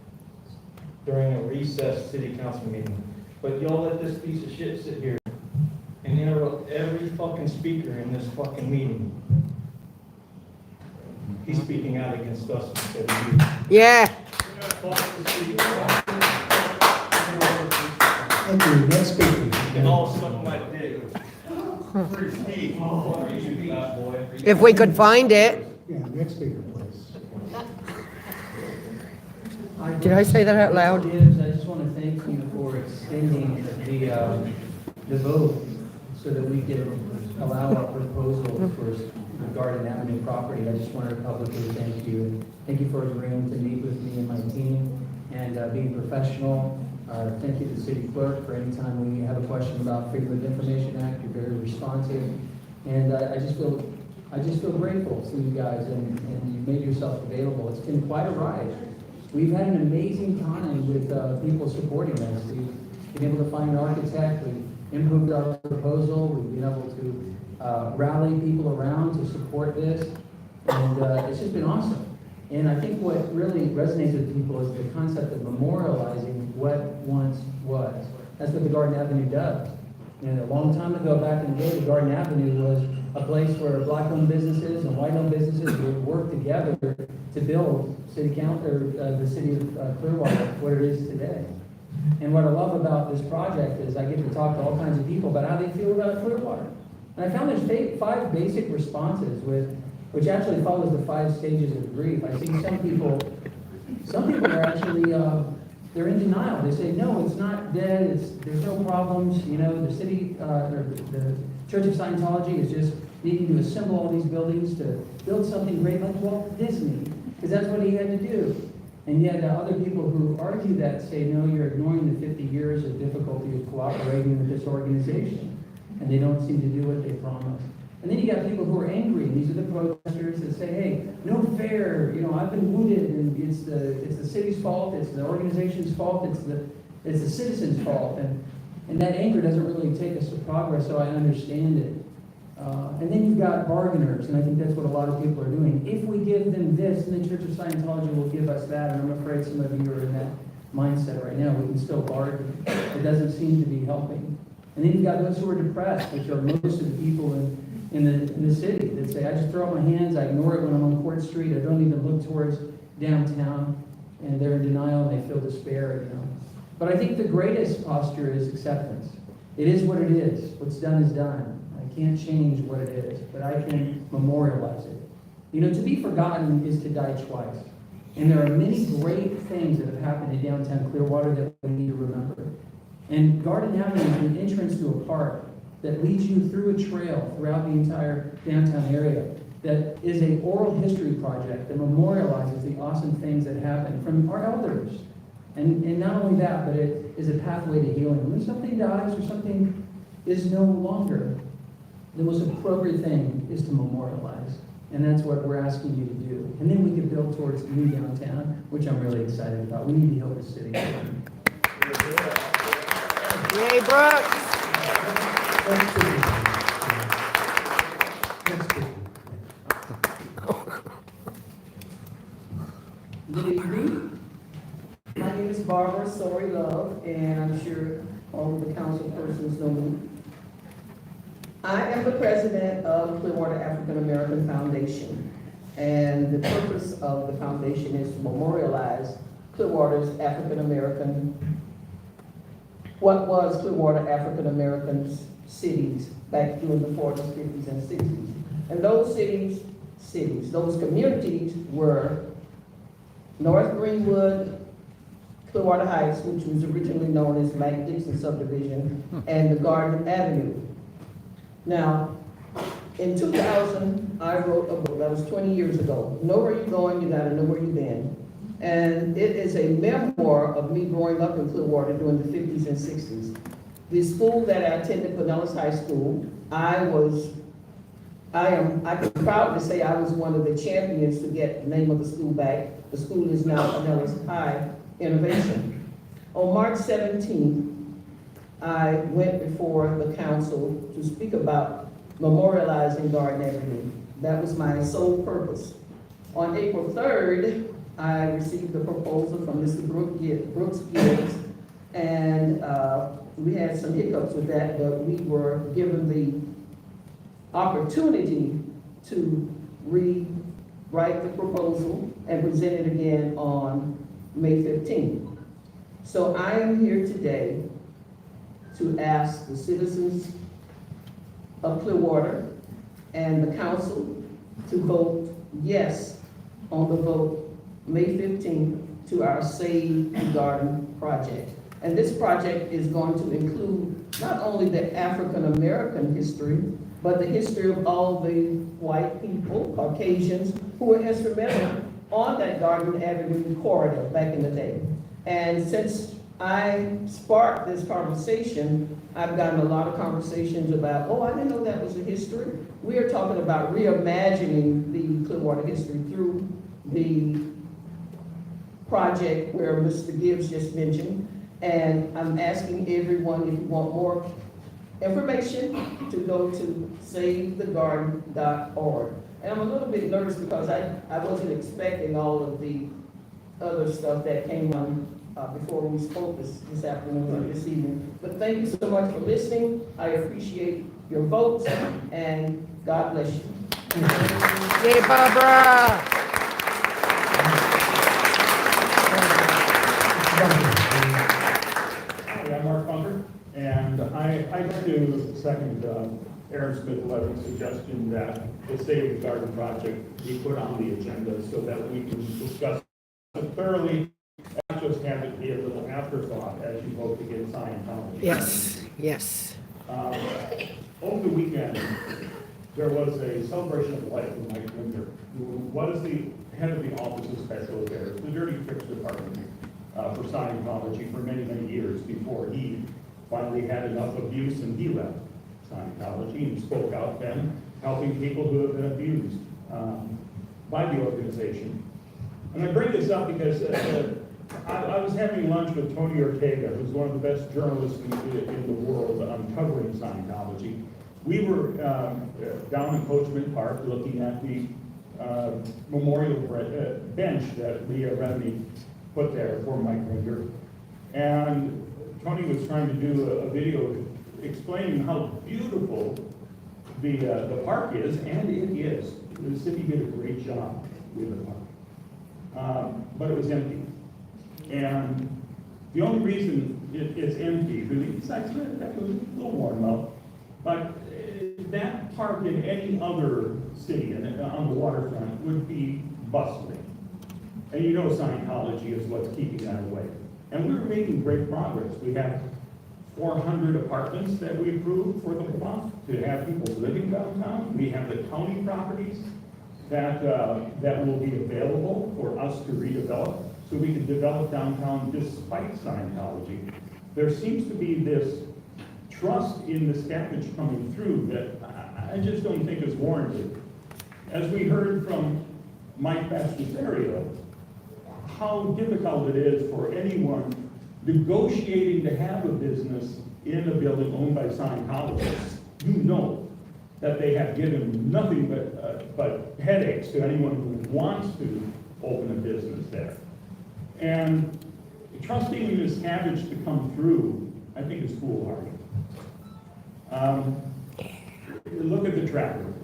during a recessed city council meeting. But y'all let this piece of shit sit here and interrupt every fucking speaker in this fucking meeting. He's speaking out against us instead of you. Yeah. Thank you. Next speaker. And all suck my dick. If we could find it. Yeah, next speaker, please. Did I say that out loud? I just want to thank you for extending the vote so that we can allow our proposal for the Garden Avenue property. I just want to publicly thank you. Thank you for agreeing to meet with me and my team and being professional. Thank you to the city clerk for any time we have a question about Freedom of Information Act. You're very responsive, and I just feel grateful to you guys, and you made yourself available. It's been quite a ride. We've had an amazing time with people supporting us. We've been able to find an architect. We've improved our proposal. We've been able to rally people around to support this, and it's just been awesome. And I think what really resonates with people is the concept of memorializing what once was. That's what the Garden Avenue does. You know, a long time ago, back in the day, the Garden Avenue was a place where black-owned businesses and white-owned businesses would work together to build the city of Clearwater, what it is today. And what I love about this project is I get to talk to all kinds of people about how they feel about Clearwater. And I found there's 5 basic responses which actually follows the 5 stages of grief. I see some people are actually, they're in denial. They say, no, it's not dead, there's no problems. You know, the city, the Church of Scientology is just needing to assemble all these buildings to build something great like Walt Disney, because that's what he had to do. And yet other people who argue that say, no, you're ignoring the 50 years of difficulty of cooperating with this organization, and they don't seem to do what they promised. And then you got people who are angry, and these are the protesters that say, hey, no fair, you know, I've been wounded, and it's the city's fault, it's the organization's fault, it's the citizens' fault, and that anger doesn't really take us to progress, so I understand it. And then you've got bargainers, and I think that's what a lot of people are doing. If we give them this, then the Church of Scientology will give us that, and I'm afraid some of you are in that mindset right now. We can still bargain. It doesn't seem to be helping. And then you've got those who are depressed, which are most of the people in the city that say, I just throw up my hands, I ignore it when I'm on Court Street, I don't even look towards downtown, and they're in denial and they feel despair, you know. But I think the greatest posture is acceptance. It is what it is. What's done is done. I can't change what it is, but I can memorialize it. You know, to be forgotten is to die twice. And there are many great things that have happened in downtown Clearwater that we need to remember. And Garden Avenue is an entrance to a park that leads you through a trail throughout the entire downtown area that is an oral history project that memorializes the awesome things that happened from our elders. And not only that, but it is a pathway to healing. When something dies or something is no longer, the most appropriate thing is to memorialize. And that's what we're asking you to do. And then we can build towards the new downtown, which I'm really excited about. We need to heal the city. Yay, Brooks! name is Barbara Sori Love, and I'm sure all of the council persons know me. I am the president of Clearwater African American Foundation, and the purpose of the foundation is to memorialize Clearwater's African American, what was Clearwater African American cities back during the 40s, 50s, and 60s. And those those communities were North Greenwood, Clearwater Heights, which was originally known as Mac Dixon subdivision, and the Garden Avenue. Now, in 2000, I wrote a book, that was 20 years ago. Know where you're going, you gotta know where you've been. And it is a memoir of me growing up in Clearwater during the 50s and 60s. The school that I attended, Pinellas High School, I'm proud to say I was one of the champions to get the name of the school back. The school is now Pinellas High Innovation. On March 17th, I went before the council to speak about memorializing Garden Avenue. That was my sole purpose. On April 3rd, I received a proposal from Mr. Brooks Gibbs, and we had some hiccups with that, but we were given the opportunity to rewrite the proposal and present it again on May 15th. So I am here today to ask the citizens of Clearwater and the council to vote yes on the vote May 15th to our Save the Garden project. And this project is going to include not only the African American history, but the history of all the white people, Caucasians, who were instrumental on that Garden Avenue corridor back in the day. And since I sparked this conversation, I've gotten a lot of conversations about, oh, I didn't know that was the history. We are talking about reimagining the Clearwater history through the project where Mr. Gibbs just mentioned. And I'm asking everyone, if you want more information, to go to savethegarden.org. And I'm a little bit nervous because I wasn't expecting all of the other stuff that came on before we spoke this afternoon or this evening. But thank you so much for listening. I appreciate your votes, and God bless you. Yay, Barbara! Hi, I'm Mark Bunker, and I'd like to second Aaron Smith-Levin's suggestion that the Save the Garden project be put on the agenda so that we can discuss it thoroughly, not just have it be a little afterthought as you vote to get Scientology. Yes, yes. Over the weekend, there was a celebration of life with Mike Winter, who was the head of the Office of Special Affairs, the Dirty Tricks Department, for Scientology for many, many years before he finally had enough abuse and he left Scientology and spoke out then, helping people who have been abused by the organization. And I bring this up because I was having lunch with Tony Ortega, who's one of the best journalists in the world on covering Scientology. We were down in Coachman Park looking at the memorial bench that Leah Remini put there for Mike Winter. And Tony was trying to do a video explaining how beautiful the park is, and it is. The city did a great job with the park. But it was empty. And the only reason it's empty, really, besides that was a little warm up, but that park in any other city on the waterfront would be bustling. And you know Scientology is what's keeping that away. And we were making great progress. We have 400 apartments that we approved for the block to have people living downtown. We have the county properties that will be available for us to redevelop, so we can develop downtown despite Scientology. There seems to be this trust in the staffage coming through that I just don't think is warranted. As we heard from Mike Bastisario, how difficult it is for anyone negotiating to have a business in a building owned by Scientologists. You know that they have given nothing but headaches to anyone who wants to open a business there. And trusting Ms. Cabbage to come through, I think is foolhardy. Look at the track record.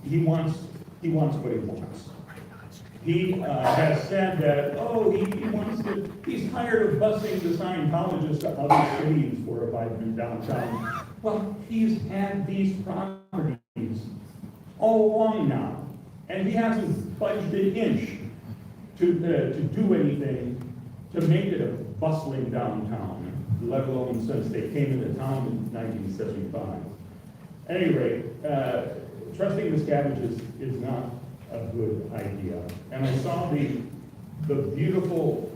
He wants what he wants. He has said that, he's tired of busing the Scientologists to other cities for a vibrant downtown. Well, he's had these properties all along now, and he hasn't budged an inch to do anything to make it a bustling downtown, let alone since they came into town in 1975. At any rate, trusting Ms. Cabbage is not a good idea. And I saw the beautiful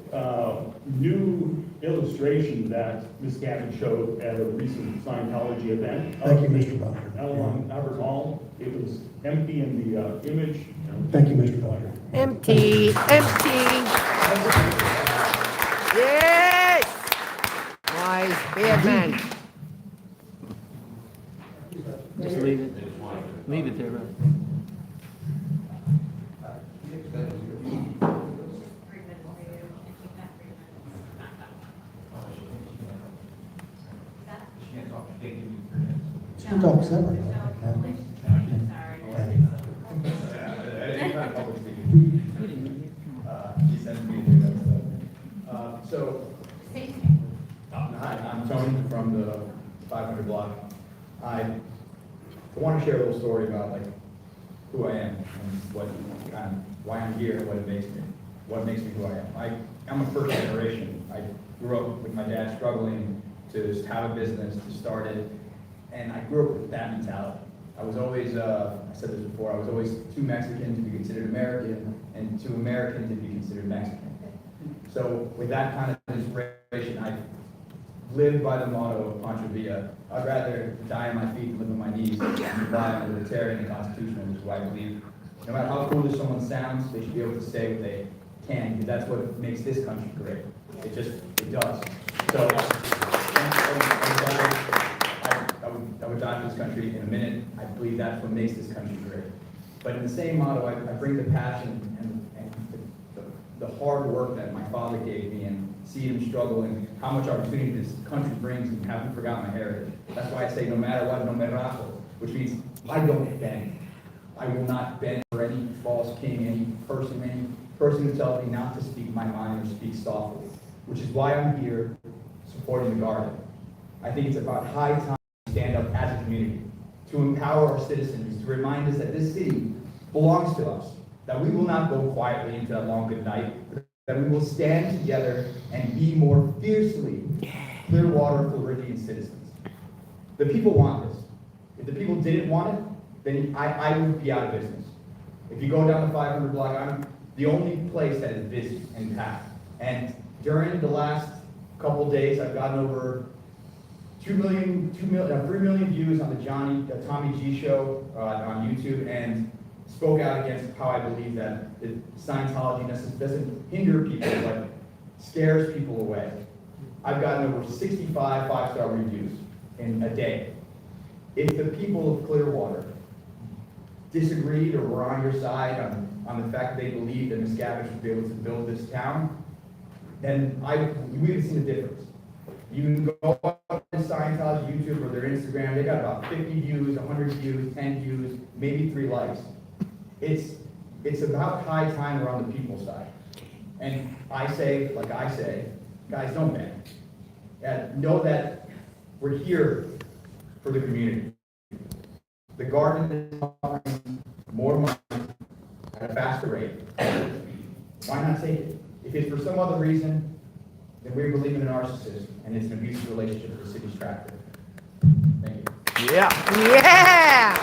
new illustration that Ms. Cabbage showed at a recent Scientology event. Thank you, Mr. Butler. Along Albert Hall. It was empty in the image. Thank you, Mr. Butler. Empty. Yes! Wise, bad man. Just leave it. Leave it there, bro. She can talk separately. Hi, I'm Tony from the 500 block. I want to share a little story about who I am and why I'm here, what makes me who I am. I'm a first generation. I grew up with my dad struggling to just have a business, to start it, and I grew up with that mentality. I was always, I said this before, I was always too Mexican to be considered American, and too American to be considered Mexican. So with that kind of inspiration, I live by the motto of Pancho Villa. I'd rather die on my feet and live on my knees than die on the Libertarian and Constitutional, which is why I believe no matter how foolish someone sounds, they should be able to say what they can, because that's what makes this country great. It does. So, I would die for this country in a minute. I believe that's what makes this country great. But in the same motto, I bring the passion and the hard work that my father gave me and see him struggle and how much opportunity this country brings and haven't forgotten my heritage. That's why I say no matter what, no matter what, which means I don't bend. I will not bend for any false king, any person who tells me not to speak my mind or speak softly, which is why I'm here supporting the garden. I think it's about high time to stand up as a community, to empower our citizens, to remind us that this city belongs to us, that we will not go quietly into that long good night, that we will stand together and be more fiercely Clearwater, Floridian citizens. The people want this. If the people didn't want it, then I would be out of business. If you go down the 500 block, I'm the only place that is busy and packed. And during the last couple days, I've gotten over 3 million views on the Tommy G show on YouTube, and spoke out against how I believe that Scientology doesn't hinder people, but scares people away. I've gotten over 65 5-star reviews in a day. If the people of Clearwater disagreed or were on your side on the fact that they believed that Ms. Cabbage would be able to build this town, then we would have seen a difference. You can go on Scientology YouTube or their Instagram, they got about 50 views, 100 views, 10 views, maybe 3 likes. It's about high time we're on the people's side. And I say, guys, don't bend. Know that we're here for the community. The garden is offering more money at a faster rate. Why not take it? If it's for some other reason, then we believe in a narcissist, and it's an abusive relationship with the city's tractor. Thank you. Yeah!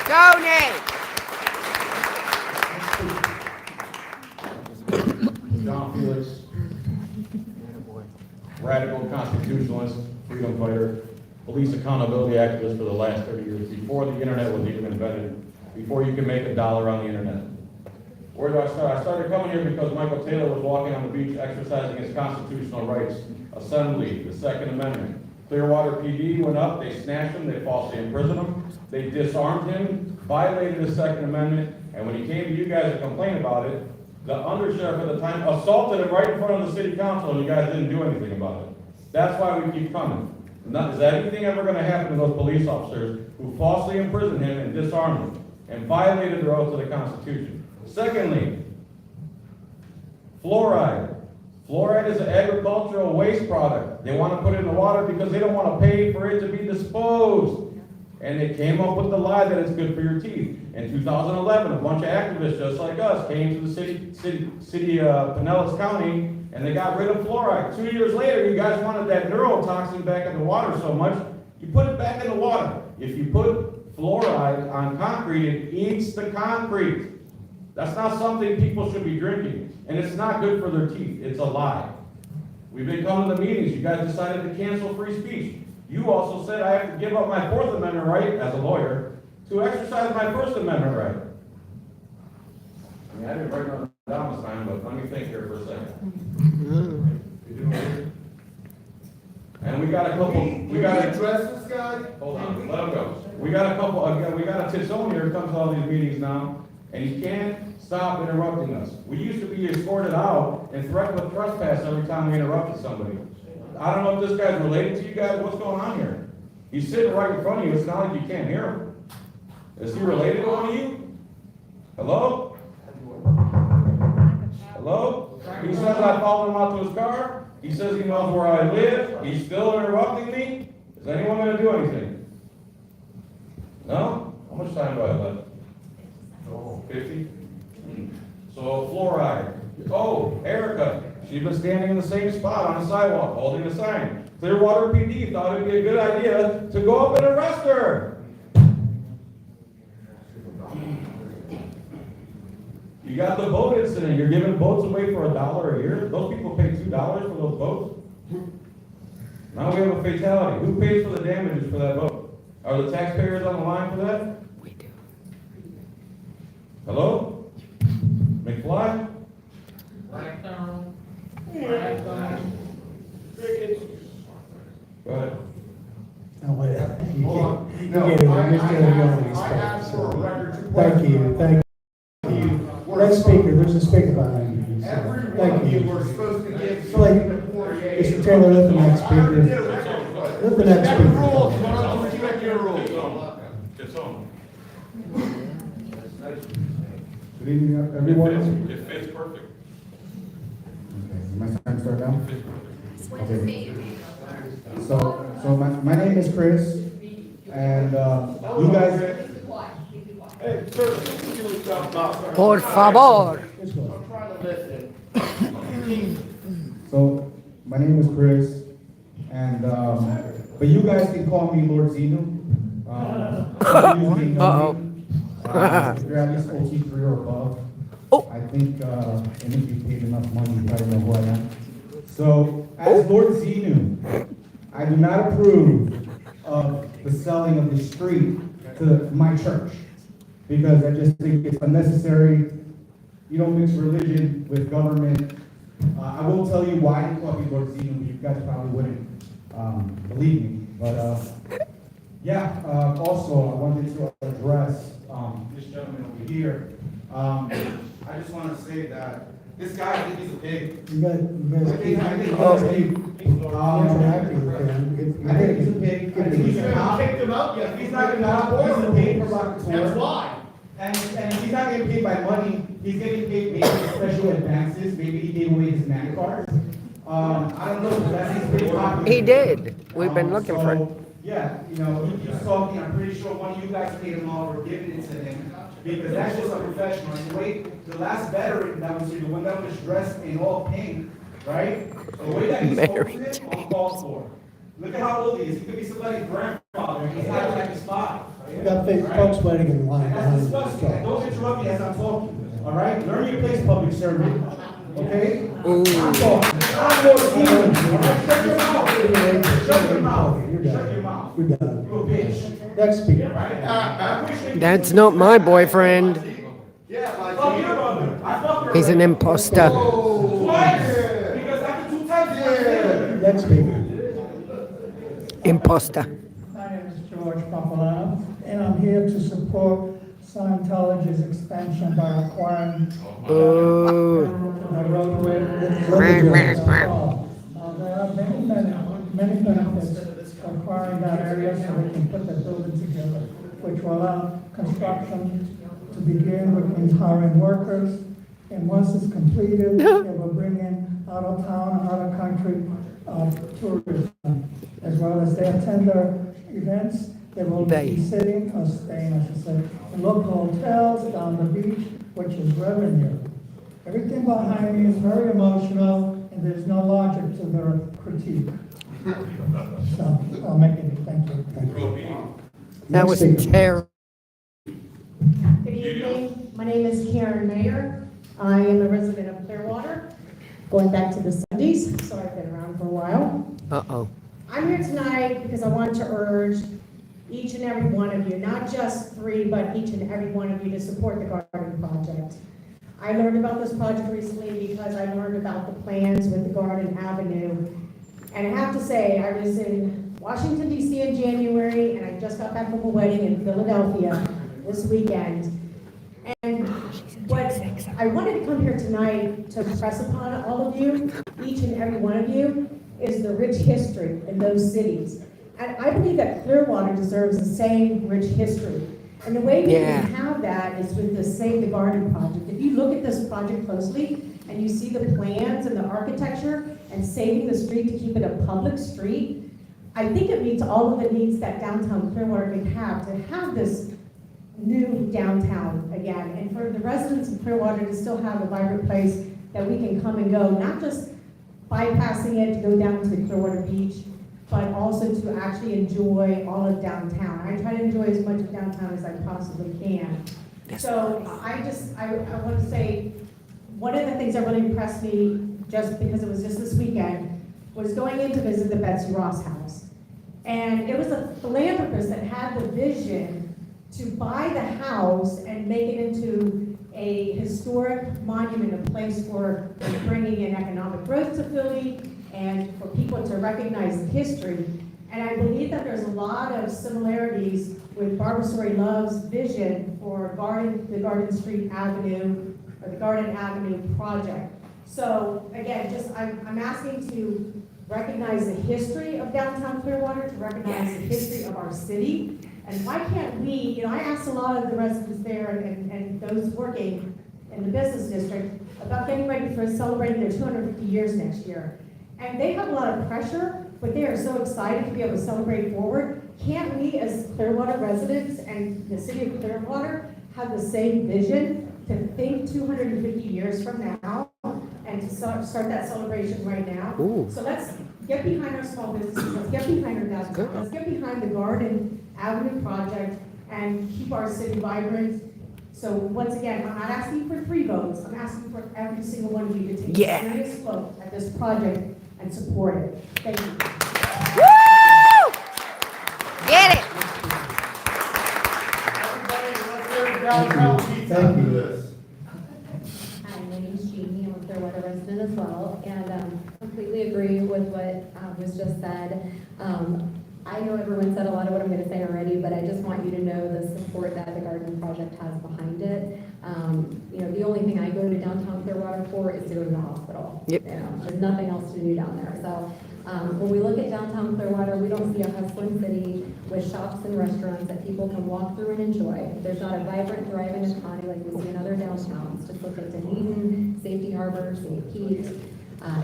Donate! John Felix, radical constitutionalist, freedom fighter, police accountability activist for the last 30 years, before the internet was even invented, before you could make $1 on the internet. Where do I start? I started coming here because Michael Taylor was walking on the beach exercising his constitutional rights. Assembly, the Second Amendment. Clearwater PD went up, they snatched him, they falsely imprisoned him, they disarmed him, violated the Second Amendment, and when he came to you guys to complain about it, the undersheriff at the time assaulted him right in front of the city council, and you guys didn't do anything about it. That's why we keep coming. Is that anything ever gonna happen to those police officers who falsely imprisoned him and disarmed him and violated their oath to the Constitution? Secondly, fluoride. Fluoride is an agricultural waste product. They want to put it in the water because they don't want to pay for it to be disposed. And they came up with the lie that it's good for your teeth. In 2011, a bunch of activists just like us came to the city of Pinellas County, and they got rid of fluoride. 2 years later, you guys wanted that neurotoxin back in the water so much, you put it back in the water. If you put fluoride on concrete, it eats the concrete. That's not something people should be drinking, and it's not good for their teeth. It's a lie. We've been coming to meetings. You guys decided to cancel free speech. You also said I have to give up my Fourth Amendment right, as a lawyer, to exercise my First Amendment right. I mean, I didn't write nothing down this time, but let me think here for a second. And we got a couple, we got to address this guy? hold on, let him go. We got a couple, again, we got a Tizone here who comes to all these meetings now, and he can't stop interrupting us. We used to be escorted out and threatened with trespass every time we interrupted somebody. I don't know if this guy's related to you guys, what's going on here? He's sitting right in front of you, it's not like you can't hear him. Is he related to one of you? Hello? Hello? He says I followed him out to his car. He says he knows where I live. He's still interrupting me. Is anyone going to do anything? No? How much time do I have left? 50? So fluoride. Oh, Erica. She's been standing in the same spot on the sidewalk holding a sign. Clearwater PD thought it'd be a good idea to go up and arrest her. You got the boat incident. You're giving boats away for $1 a year. Those people pay $2 for those boats. Now we have a fatality. Who pays for the damages for that boat? Are the taxpayers on the line for that? We do. Hello? McFly? Blackstone. Go ahead. No, wait. You Hold on. can't, No, you can't, I I asked for a record to Thank you, thank you. Next speaker, there's a speaker behind you. Every one Thank of you you. were supposed to give Like, something before you. Mr. Taylor, let the next speaker, let the next Respect the speaker. rules, you want to respect your rules. It's on. Good evening, everyone. It fits perfect. Okay, my time start now? Okay. So my name is Chris, and you guys. Hey, sir, can we stop talking? Por favor. I'm trying to listen. So my name is Chris, and but you guys can call me Lord Zeno. Uh-oh. You're at least OT3 or above. I think, and if you paid enough money, you probably know who I am. So, as Lord Zenu, I do not approve of the selling of the street to my church, because I just think it's unnecessary. You don't mix religion with government. I will tell you why I call me Lord Zenu, you guys probably wouldn't believe me, but yeah, also I wanted to address this gentleman over here. I just want to say that this guy, I think he's a pig. You guys keep interacting with him. I think he's a pig. I think he's a cop. Kicked him out yet. He's not a cop, he's a paid provocateur. That's why. And he's not getting paid by money, he's getting paid maybe special advances, maybe he gave away his man cards. I don't know, but that's his pretty popular. He did. We've been looking for it. Yeah, you know, he's talking, I'm pretty sure one of you guys paid him off or given it to him, because that's just a professional. And wait, the last veteran that was here, the one that was dressed in all pink, right? The way that he spoke to him, I'm called for. Look at how old he is, he could be somebody's grandfather, he's not like his father. We got folks waiting in line. That's disgusting. Don't interrupt me as I'm talking, all right? Learn your place, public servant, okay? I'm talking. I'm Lord Zeno, all right? Shut your mouth. Shut your mouth. You're Shut your done. mouth. You're done. You a bitch. Next speaker. Right? That's not my boyfriend. Yeah, Fuck your brother. I fuck your He's an brother. imposter. Twice. Because after 2 times, Next speaker. Imposter. My name is George Papalano, and I'm here to support Scientology's expansion by acquiring Boo. the roadway. There are many benefits to acquiring that area so we can put the building together, which will allow construction to begin, which means hiring workers. And once it's completed, it will bring in out of town, out of country tourism, as well as they attend their events. They will be sitting or staying, I should say, in local hotels down the beach, which is revenue. Everything behind me is very emotional, and there's no logic to their critique. So I'll make it. Thank you. That was terrible. Good evening. My name is Karen Mayer. I am a resident of Clearwater, going back to the 70s, so I've been around for a while. Uh-oh. I'm here tonight because I want to urge each and every one of you, not just three, but each and every one of you to support the Garden Project. I learned about this project recently because I learned about the plans with the Garden Avenue. And I have to say, I was in Washington, D.C. in January, and I just got back from a wedding in Philadelphia this weekend. And what I wanted to come here tonight to press upon all of you, each and every one of you, is the rich history in those cities. And I believe that Clearwater deserves the same rich history. And the way we can have that is with the Save the Garden project. If you look at this project closely and you see the plans and the architecture and saving the street to keep it a public street, I think it meets all of the needs that downtown Clearwater can have to have this new downtown again. And for the residents of Clearwater to still have a vibrant place that we can come and go, not just bypassing it to go down to Clearwater Beach, but also to actually enjoy all of downtown. I try to enjoy as much of downtown as I possibly can. So I want to say, one of the things that really impressed me, just because it was just this weekend, was going in to visit the Betsy Ross house. And it was a philanthropist that had the vision to buy the house and make it into a historic monument, a place for bringing in economic growth to Philly, and for people to recognize history. And I believe that there's a lot of similarities with Barbara Story Love's vision for the Garden Street Avenue, or the Garden Avenue project. So again, I'm asking to recognize the history of downtown Clearwater, to recognize the history of our city. And why can't we, I asked a lot of the residents there and those working in the business district about getting ready for celebrating their 250 years next year. And they have a lot of pressure, but they are so excited to be able to celebrate forward. Can't we, as Clearwater residents and the city of Clearwater, have the same vision to think 250 years from now and to start that celebration right now? Ooh. So let's get behind our small businesses, let's get behind our downtown, let's get behind the Garden Avenue project and keep our city vibrant. So once again, I'm not asking for 3 votes, I'm asking for every single one of you to take a serious look at this project and support it. Thank you. Woo! Get it! Thank you. Hi, my name is Jeannie. I'm a Clearwater resident as well, and completely agree with what was just said. I know everyone said a lot of what I'm going to say already, but I just want you to know the support that the Garden Project has behind it. The only thing I go to downtown Clearwater for is to go to the hospital. Yep. There's nothing else to do down there. So when we look at downtown Clearwater, we don't see a hustling city with shops and restaurants that people can walk through and enjoy. There's not a vibrant, thriving economy like we see in other downtowns. Just look at Dunedin, Safety Harbor, St. Pete.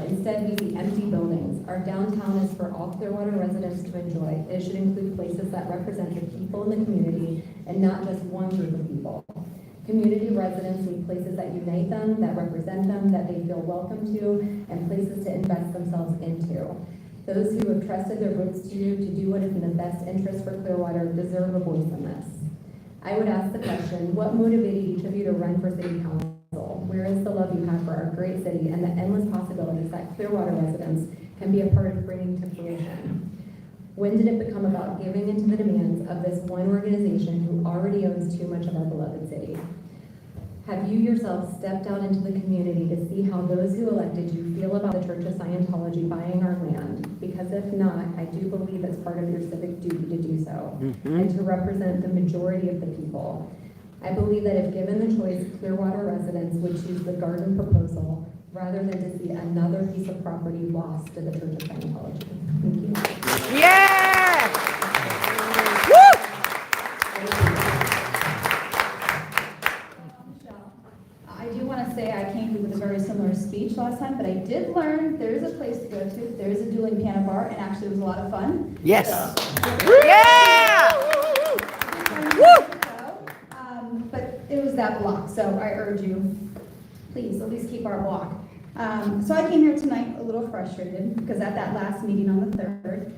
Instead, we see empty buildings. Our downtown is for all Clearwater residents to enjoy. It should include places that represent the people in the community and not just one group of people. Community residents need places that unite them, that represent them, that they feel welcome to, and places to invest themselves into. Those who have trusted their votes to you to do what is in the best interest for Clearwater deserve a voice in this. I would ask the question, what motivated each of you to run for city council? Where is the love you have for our great city and the endless possibilities that Clearwater residents can be a part of bringing to fruition? When did it become about giving into the demands of this one organization who already owns too much of our beloved city? Have you yourself stepped out into the community to see how those who elected you feel about the Church of Scientology buying our land? Because if not, I do believe it's part of your civic duty to do so, and to represent the majority of the people. I believe that if given the choice, Clearwater residents would choose the garden proposal rather than to see another piece of property lost to the Church of Scientology. Thank you. Yeah! Woo! I do want to say I came with a very similar speech last time, but I did learn there is a place to go to. There is a dueling piano bar, and actually it was a lot of fun. Yes. Yeah! Woo! But it was that block, so I urge you, please, at least keep our block. So I came here tonight a little frustrated, because at that last meeting on the 3rd,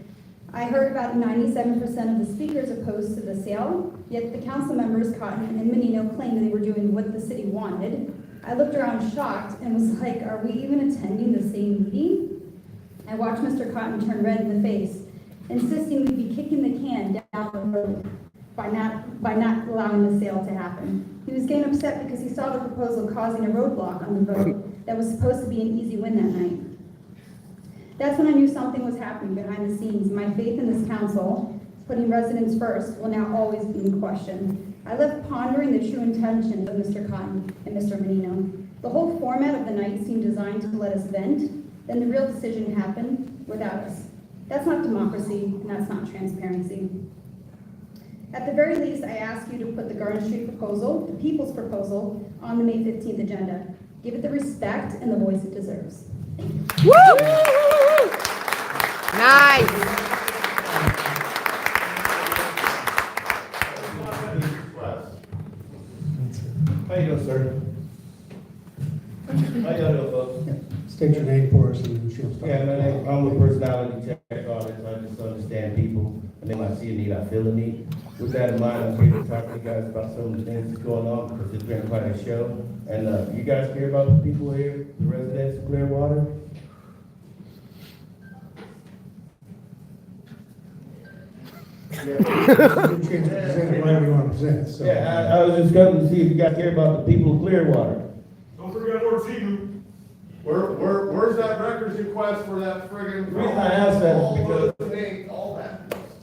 I heard about 97% of the speakers opposed to the sale, yet the council members, Cotton and Menino, claimed they were doing what the city wanted. I looked around shocked and was like, are we even attending the same meeting? I watched Mr. Cotton turn red in the face, insisting we'd be kicking the can down the road by not allowing the sale to happen. He was getting upset because he saw the proposal causing a roadblock on the vote that was supposed to be an easy win that night. That's when I knew something was happening behind the scenes. My faith in this council, putting residents first, will now always be in question. I left pondering the true intentions of Mr. Cotton and Mr. Menino. The whole format of the night seemed designed to let us vent, then the real decision happened without us. That's not democracy, and that's not transparency. At the very least, I ask you to put the Garden Street proposal, the people's proposal, on the May 15th agenda. Give it the respect and the voice it deserves. Woo! Nice. How you doing, sir? How y'all doing, folks? State your name for us and she'll start. Yeah, my name, I'm with personality check audit, so I just understand people, and then when I see a need, I feel a need. With that in mind, I'm here to talk to you guys about some of the things that's going on, because it's been quite a show. And, you guys care about the people here, the residents of Clearwater? Whatever you want to present, so. Yeah, I was just going to see if you guys care about the people of Clearwater. Don't forget Lord Seaton. Where's that records request for that friggin'? The reason I asked that is all because- those names, all that.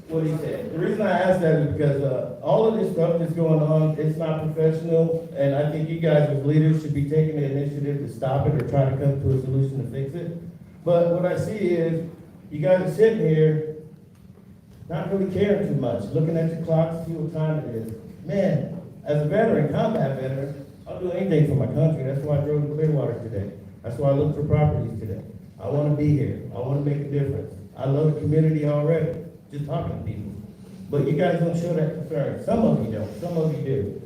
What he said. The reason I asked that is because, all of this stuff that's going on, it's not professional, and I think you guys as leaders should be taking the initiative to stop it or try to come to a solution to fix it. But what I see is, you guys are sitting here, not really caring too much, looking at your clock, see what time it is. Man, as a veteran, combat veteran, I'll do anything for my country. That's why I drove to Clearwater today. That's why I looked for properties today. I want to be here. I want to make a difference. I love the community already, just talking to people. But you guys don't show that concern. Some of you don't, some of you do.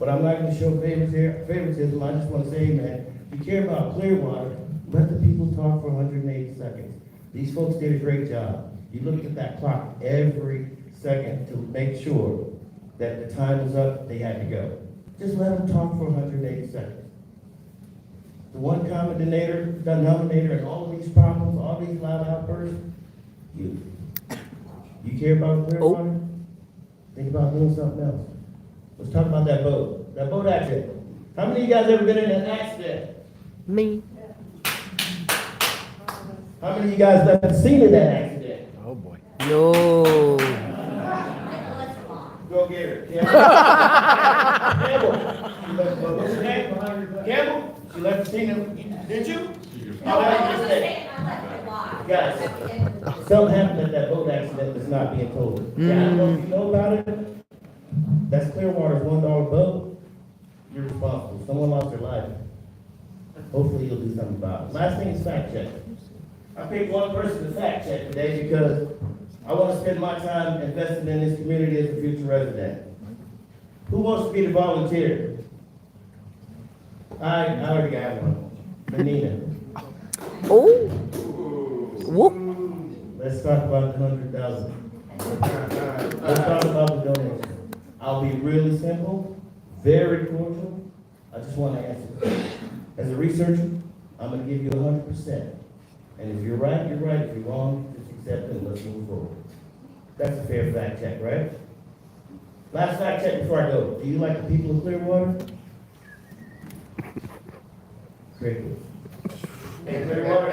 But I'm not going to show favoritism. I just want to say, man, if you care about Clearwater, let the people talk for 180 seconds. These folks did a great job. You looked at that clock every second to make sure that the time was up, they had to go. Just let them talk for 180 seconds. The one common denominator in all of these problems, all these loud outbursts, you. You care about Clearwater? Think about doing something else. Let's talk about that boat accident. How many of you guys ever been in an accident? Me. How many of you guys left the scene of that accident? Oh boy. No. Go get her. Campbell. What's her name? Campbell? She left the scene of, did you? No, I wasn't saying I left it locked. Guys, something happened at that boat accident that's not being told. Yeah, I don't know if you know about it. That's Clearwater's $1 boat. You're responsible. Someone lost their life. Hopefully you'll do something about it. Last thing is fact check. I picked one person to fact check today because I want to spend my time investing in this community as a future resident. Who wants to be the volunteer? I already got one. Menina. Oh. Whoop. Let's talk about the 100,000. Let's talk about the donation. I'll be really simple, very cordial. I just want to answer. As a researcher, I'm going to give you 100%. And if you're right, you're right. If you're wrong, just accept it and let's move forward. That's a fair fact check, right? Last fact check before I go. Do you like the people of Clearwater? Great. Hey, Clearwater.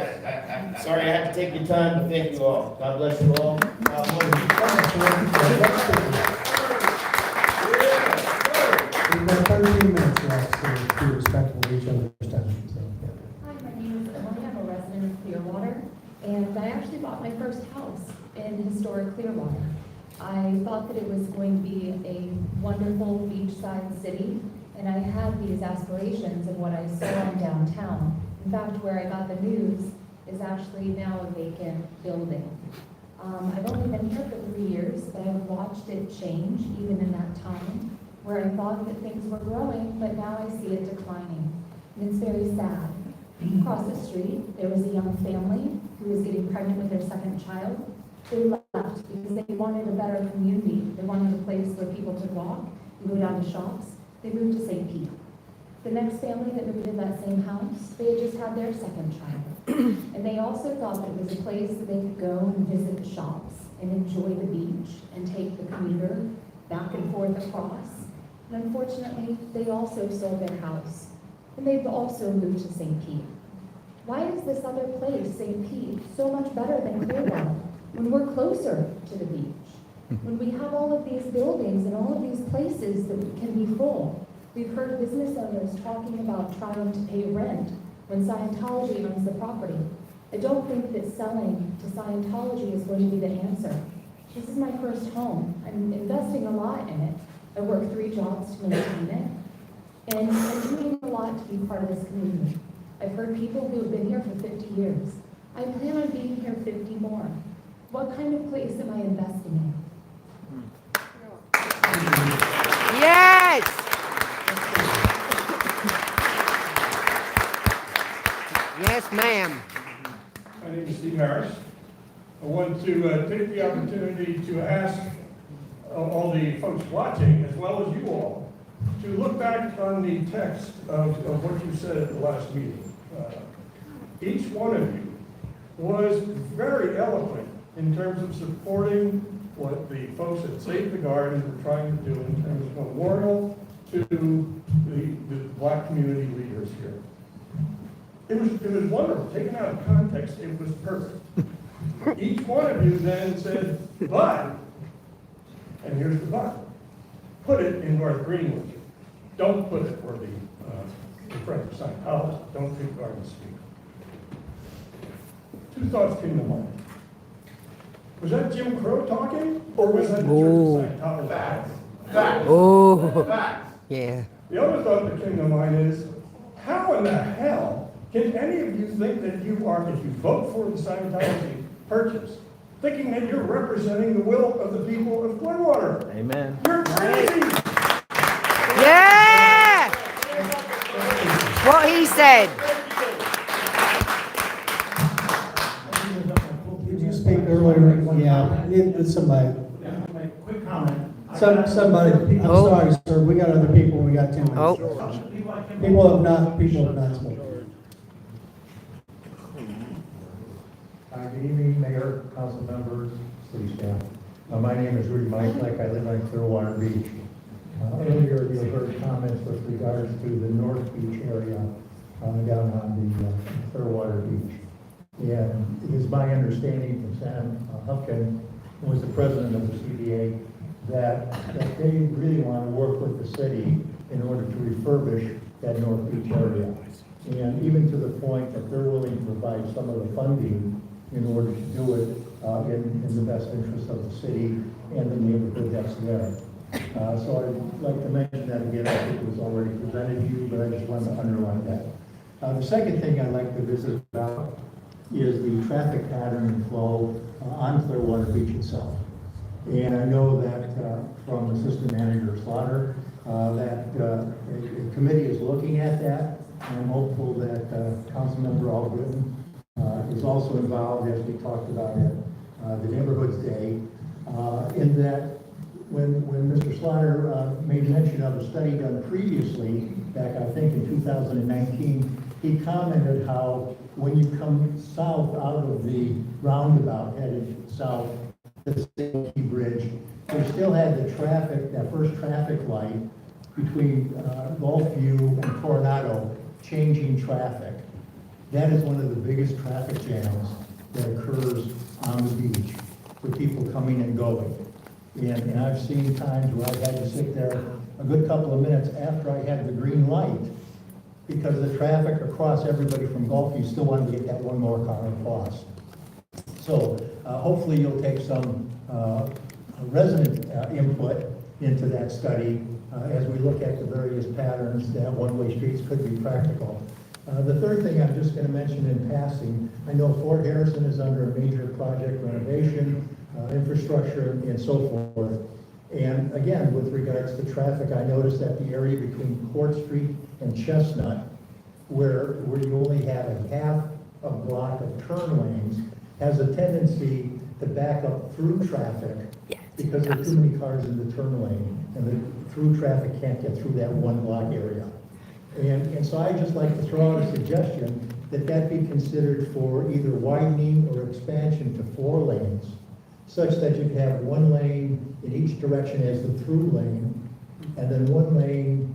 Sorry I had to take your time, but thank you all. God bless you all. got 13 minutes left, so be respectful of each other's time. So. Hi, my name is Emily. I'm a resident of Clearwater, and I actually bought my first house in historic Clearwater. I thought that it was going to be a wonderful beachside city, and I had these aspirations of what I saw in downtown. In fact, where I got the news is actually now a vacant building. I've only been here for 3 years, but I've watched it change even in that time, where I thought that things were growing, but now I see it declining. And it's very sad. Across the street, there was a young family who was getting pregnant with their second child. They left because they wanted a better community. They wanted a place where people could walk and go down to shops. They moved to St. Pete. The next family that moved in that same house, they had just had their second child. And they also thought that it was a place that they could go and visit the shops and enjoy the beach and take the commuter back and forth across. And unfortunately, they also sold their house. And they've also moved to St. Pete. Why is this other place, St. Pete, so much better than Clearwater when we're closer to the beach? When we have all of these buildings and all of these places that can be full. We've heard business owners talking about trying to pay rent when Scientology owns the property. I don't think that selling to Scientology is going to be the answer. This is my first home. I'm investing a lot in it. I work 3 jobs to maintain it. And I'm doing a lot to be part of this community. I've heard people who have been here for 50 years. I plan on being here 50 more. What kind of place am I investing in? Yes! Yes, ma'am. My name is Steve Harris. I want to take the opportunity to ask all the folks watching, as well as you all, to look back on the text of what you said at the last meeting. Each one of you was very eloquent in terms of supporting what the folks at Save the Garden were trying to do in terms of memorial to the black community leaders here. It was wonderful. Taken out of context, it was perfect. Each one of you then said, but, and here's the but, put it in North Greenwood. Don't put it where the Friends of Scientology. Don't take Garden Street. 2 thoughts came to mind. Was that Jim Crow talking, or was that the Church of Scientology? Facts. Facts. Oh. Facts. Yeah. The other thought that came to mind is, how in the hell can any of you think that you are, if you vote for the Scientology purchase, thinking that you're representing the will of the people of Clearwater? Amen. You're crazy! Yeah! What he said. Did you speak earlier? Yeah, it's somebody. Quick comment. Somebody, I'm sorry, sir, we got other people, we got 10 minutes. Oh. People have not spoken. Good evening, Mayor, council members, city staff. My name is Rudy Mike, I live on Clearwater Beach. Earlier, you heard comments with regards to the North Beach area down on the Clearwater Beach. And it is my understanding from Sam Huffkin, who was the president of the CBA, that they really want to work with the city in order to refurbish that North Beach area. And even to the point that they're willing to provide some of the funding in order to do it in the best interest of the city and the neighborhood that's there. So I'd like to mention that again. I think it was already presented to you, but I just wanted to underline that. The second thing I'd like to visit about is the traffic pattern and flow on Clearwater Beach itself. And I know that from Assistant Manager Slaughter, that a committee is looking at that. I'm hopeful that Councilmember Albritton is also involved, as we talked about at the Neighborhoods Day, in that when Mr. Slaughter made mention of a study done previously, back I think in 2019, he commented how when you come south out of the roundabout, headed south, the Safety Bridge, they still had the traffic, that first traffic light between Gulfview and Coronado, changing traffic. That is one of the biggest traffic jams that occurs on the beach for people coming and going. And I've seen times where I've had to sit there a good couple of minutes after I had the green light, because the traffic across everybody from Gulfview still wanted to get that one more car across. So hopefully you'll take some resident input into that study as we look at the various patterns that one-way streets could be practical. The third thing I'm just going to mention in passing, I know Fort Harrison is under a major project renovation, infrastructure, and so forth. And again, with regards to traffic, I noticed that the area between Court Street and Chestnut, where you only have a half a block of turn lanes, has a tendency to back up through traffic because there are too many cars in the turn lane, and the through traffic can't get through that one block area. And so I'd just like to throw out a suggestion that that be considered for either widening or expansion to 4 lanes, such that you can have 1 lane in each direction as the through lane, and then 1 lane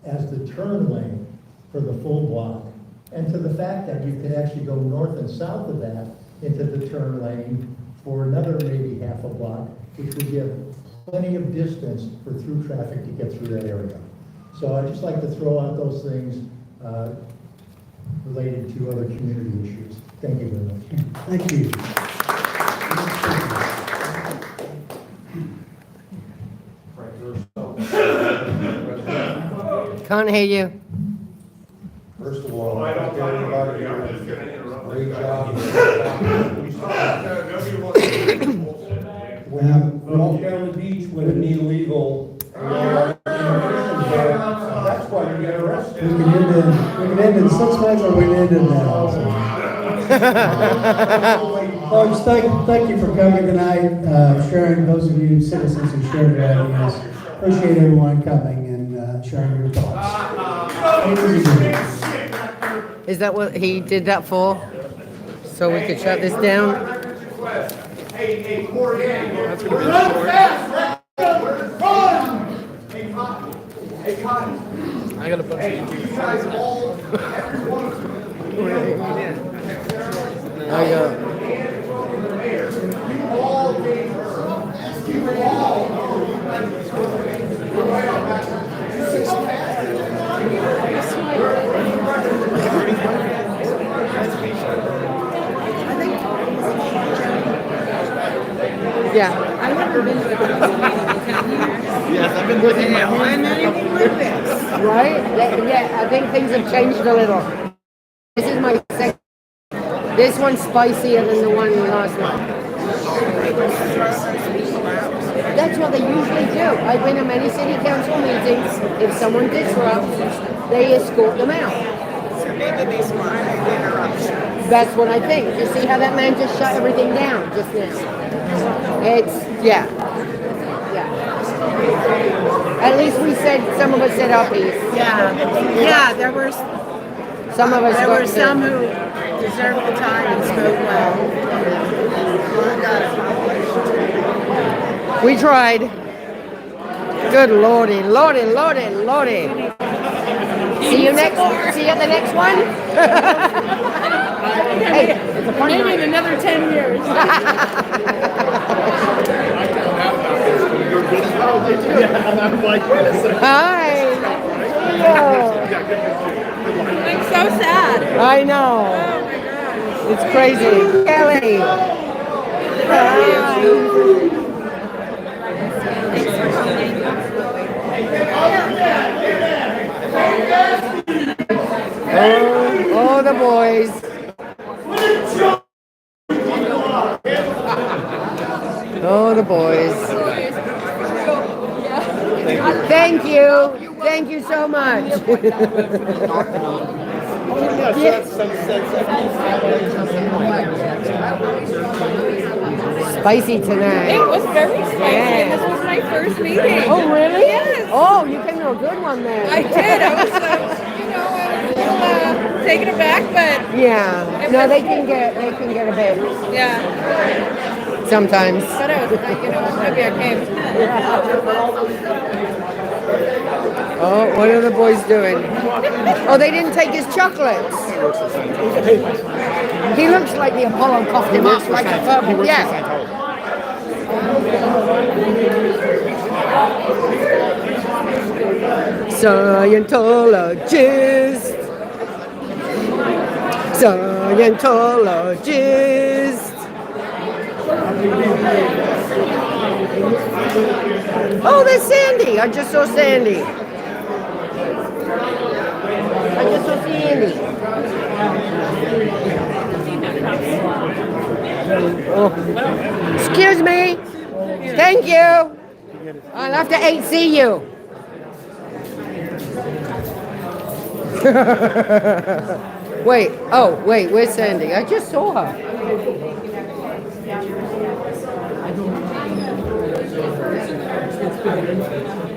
as the turn lane for the full block. And to the fact that you could actually go north and south of that into the turn lane for another maybe half a block, which would give plenty of distance for through traffic to get through that area. So I'd just like to throw out those things related to other community issues. Thank you very much. Thank you. Can't hear you. First of all, I thank everybody here. Great job. When you walk down the beach with an illegal, that's why you get arrested. We can end in 6 months, or we can end in that also. Folks, thank you for coming tonight, sharing, those of you citizens who shared your ideas. Appreciate everyone coming and sharing your thoughts. Is that what he did that for? So we could shut this down? Hey, That's gonna be run fast, run! Hey, Cotton. I got a bunch of you guys all, every one of you. I got. You all gave her. You all know you guys are supposed to be. Right on back. Yeah. I've never been to a council meeting. Yes, I've been looking at I'm not anything like this. Right? Yeah, I think things have changed a little. This is my second. This one's spicier than the one last one. That's what they usually do. I've been to many city council meetings. If someone disrupts, they escort them out. So maybe they smart the interruption. That's what I think. You see how that man just shut everything down just now? Yeah. At least we said, some of us said our piece. Yeah, there were some of us. There were some who deserved the time and spoke well. We tried. Good lordy. See you at the next one. Hey, it's a fun Maybe night. in another 10 years. Hi. I'm so sad. I know. Oh my gosh. It's crazy. Kelly. Oh, the boys. Oh, the boys. Thank you so much. Spicy tonight. It was very spicy, and this was my first meeting. Oh, really? Yes. Oh, you came to a good one there. I did. I was a little taken aback, but yeah. No, they can get a bit. Yeah. Sometimes. But I was, happy I came. Oh, what are the boys doing? Oh, they didn't take his chocolates. He looks like the Apollo coughed him up like a purple. Yeah. Scientologist. Scientologist. Oh, there's Sandy. I just saw Sandy. I just saw Sandy. Oh. Excuse me. Thank you. I'll have to 8C you. Wait, where's Sandy? I just saw her.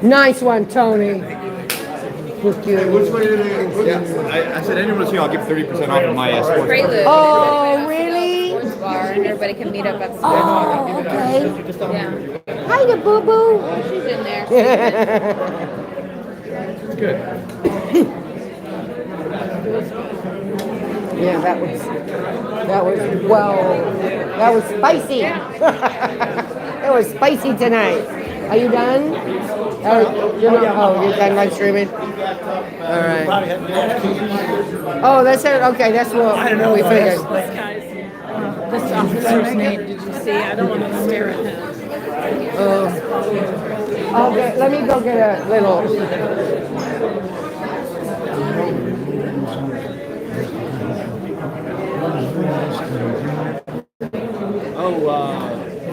Nice one, Tony. Thank you. Which way did I said, anyone see, I'll give 30% off of my escort. Prelude. Oh, really? Sports bar, and everybody can meet up at the Oh, okay. Yeah. Hi, the boo-boo. She's in there. Good. Yeah, that was spicy. It was spicy tonight. Are you done? You're done live streaming? All right. Oh, that's it. Okay, that's what we figured. This officer's name, did you see? I don't want to stare at him. Okay, let me go get a little.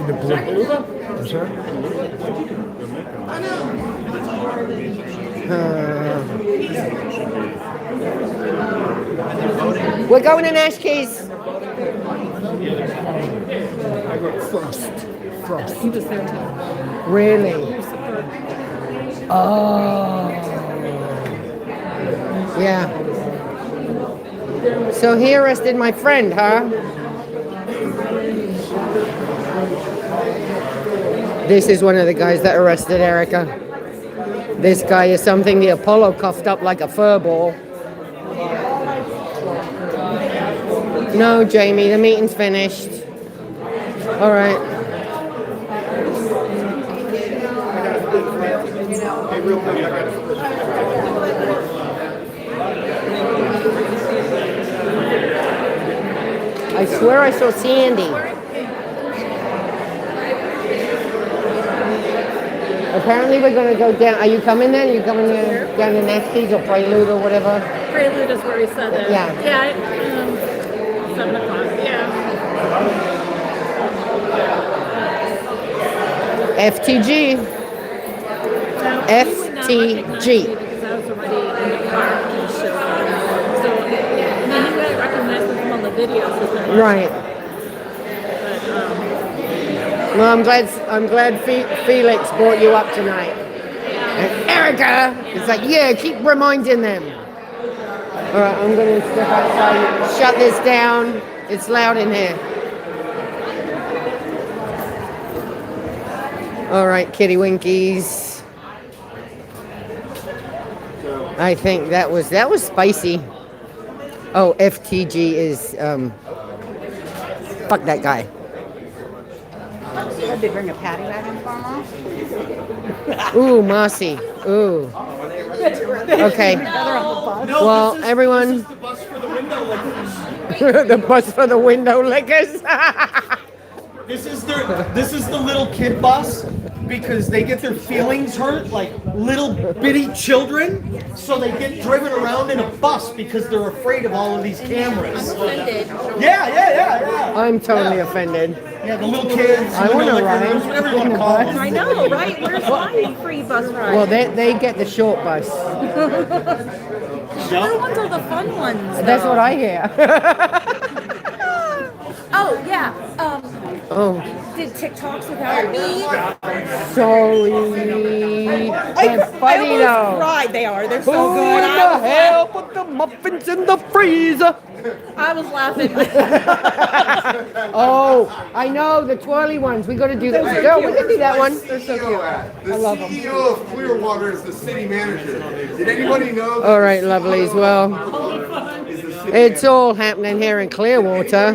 The blue. I'm sorry? We're going to Nash Keys. Frost. He was there too. Really? Oh. Yeah. So he arrested my friend, huh? This is one of the guys that arrested Erica. This guy is something the Apollo cuffed up like a fur ball. No, Jamie, the meeting's finished. All right. I swear I saw Sandy. Apparently we're going to go down. Are you coming then? Are you coming down to Nasty's or Prelude or whatever? Prelude is where we said that. Yeah. Yeah, 7 o'clock, yeah. FTG. FTG. Because I was already in the car when he showed up. So, yeah, and then he really recognized him on the videos. Right. Well, I'm glad Felix brought you up tonight. And Erica is like, yeah, keep reminding them. All right, I'm going to step outside, shut this down. It's loud in here. All right, kitty winkies. I think that was spicy. Oh, FTG is fuck that guy. Did they bring a paddy wagon for them? Ooh, Mossy. Ooh. Okay. Well, everyone. The bus for the window lickers. The bus for the window lickers. This is the little kid bus because they get their feelings hurt like little bitty children, so they get driven around in a bus because they're afraid of all of these cameras. Yeah. I'm totally offended. Yeah, the little kids. I want to ride. Whatever you want to call them. I know, right? Where's my free bus ride? Well, they get the short bus. The short ones are the fun ones. That's what I hear. Oh, yeah. Oh. Did TikToks without me? Sorry. They're funny I though. almost cried. They are. They're so Who good. in the hell put the muffins in the freezer? I was laughing. Oh, I know, the twirly ones. We got to do that. Girl, we can do that one. They're so cute. The CEO of Clearwater is the city manager. Did anybody know? All right, lovelies. Well, it's all happening here in Clearwater.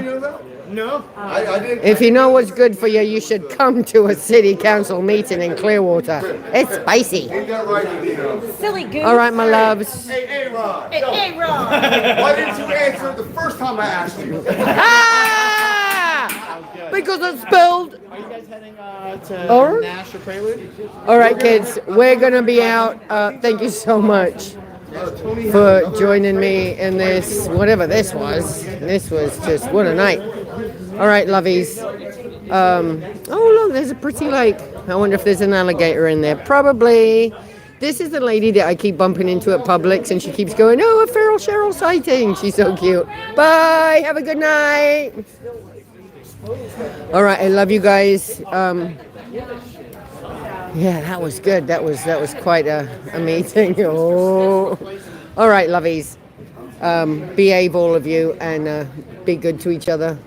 No. I didn't. If you know what's good for you, you should come to a city council meeting in Clearwater. It's spicy. Ain't that right, Dino? Silly goose. All right, my loves. Hey, Ron. Hey, Ron. Why didn't you answer the first time I asked you? Because it's spilled. Are you guys heading to Or? Nash or Prelude? All right, kids, we're gonna be out. Thank you so much for joining me in this, whatever this was. This was just, what a night. All right, lovies. Oh, look, there's a pretty lake. I wonder if there's an alligator in there. Probably. This is the lady that I keep bumping into at Publix, and she keeps going, oh, a feral Cheryl sighting. She's so cute. Bye. Have a good night. All right, I love you guys. Yeah, that was good. That was quite a meeting. Oh. All right, lovies. Behave, all of you, and be good to each other.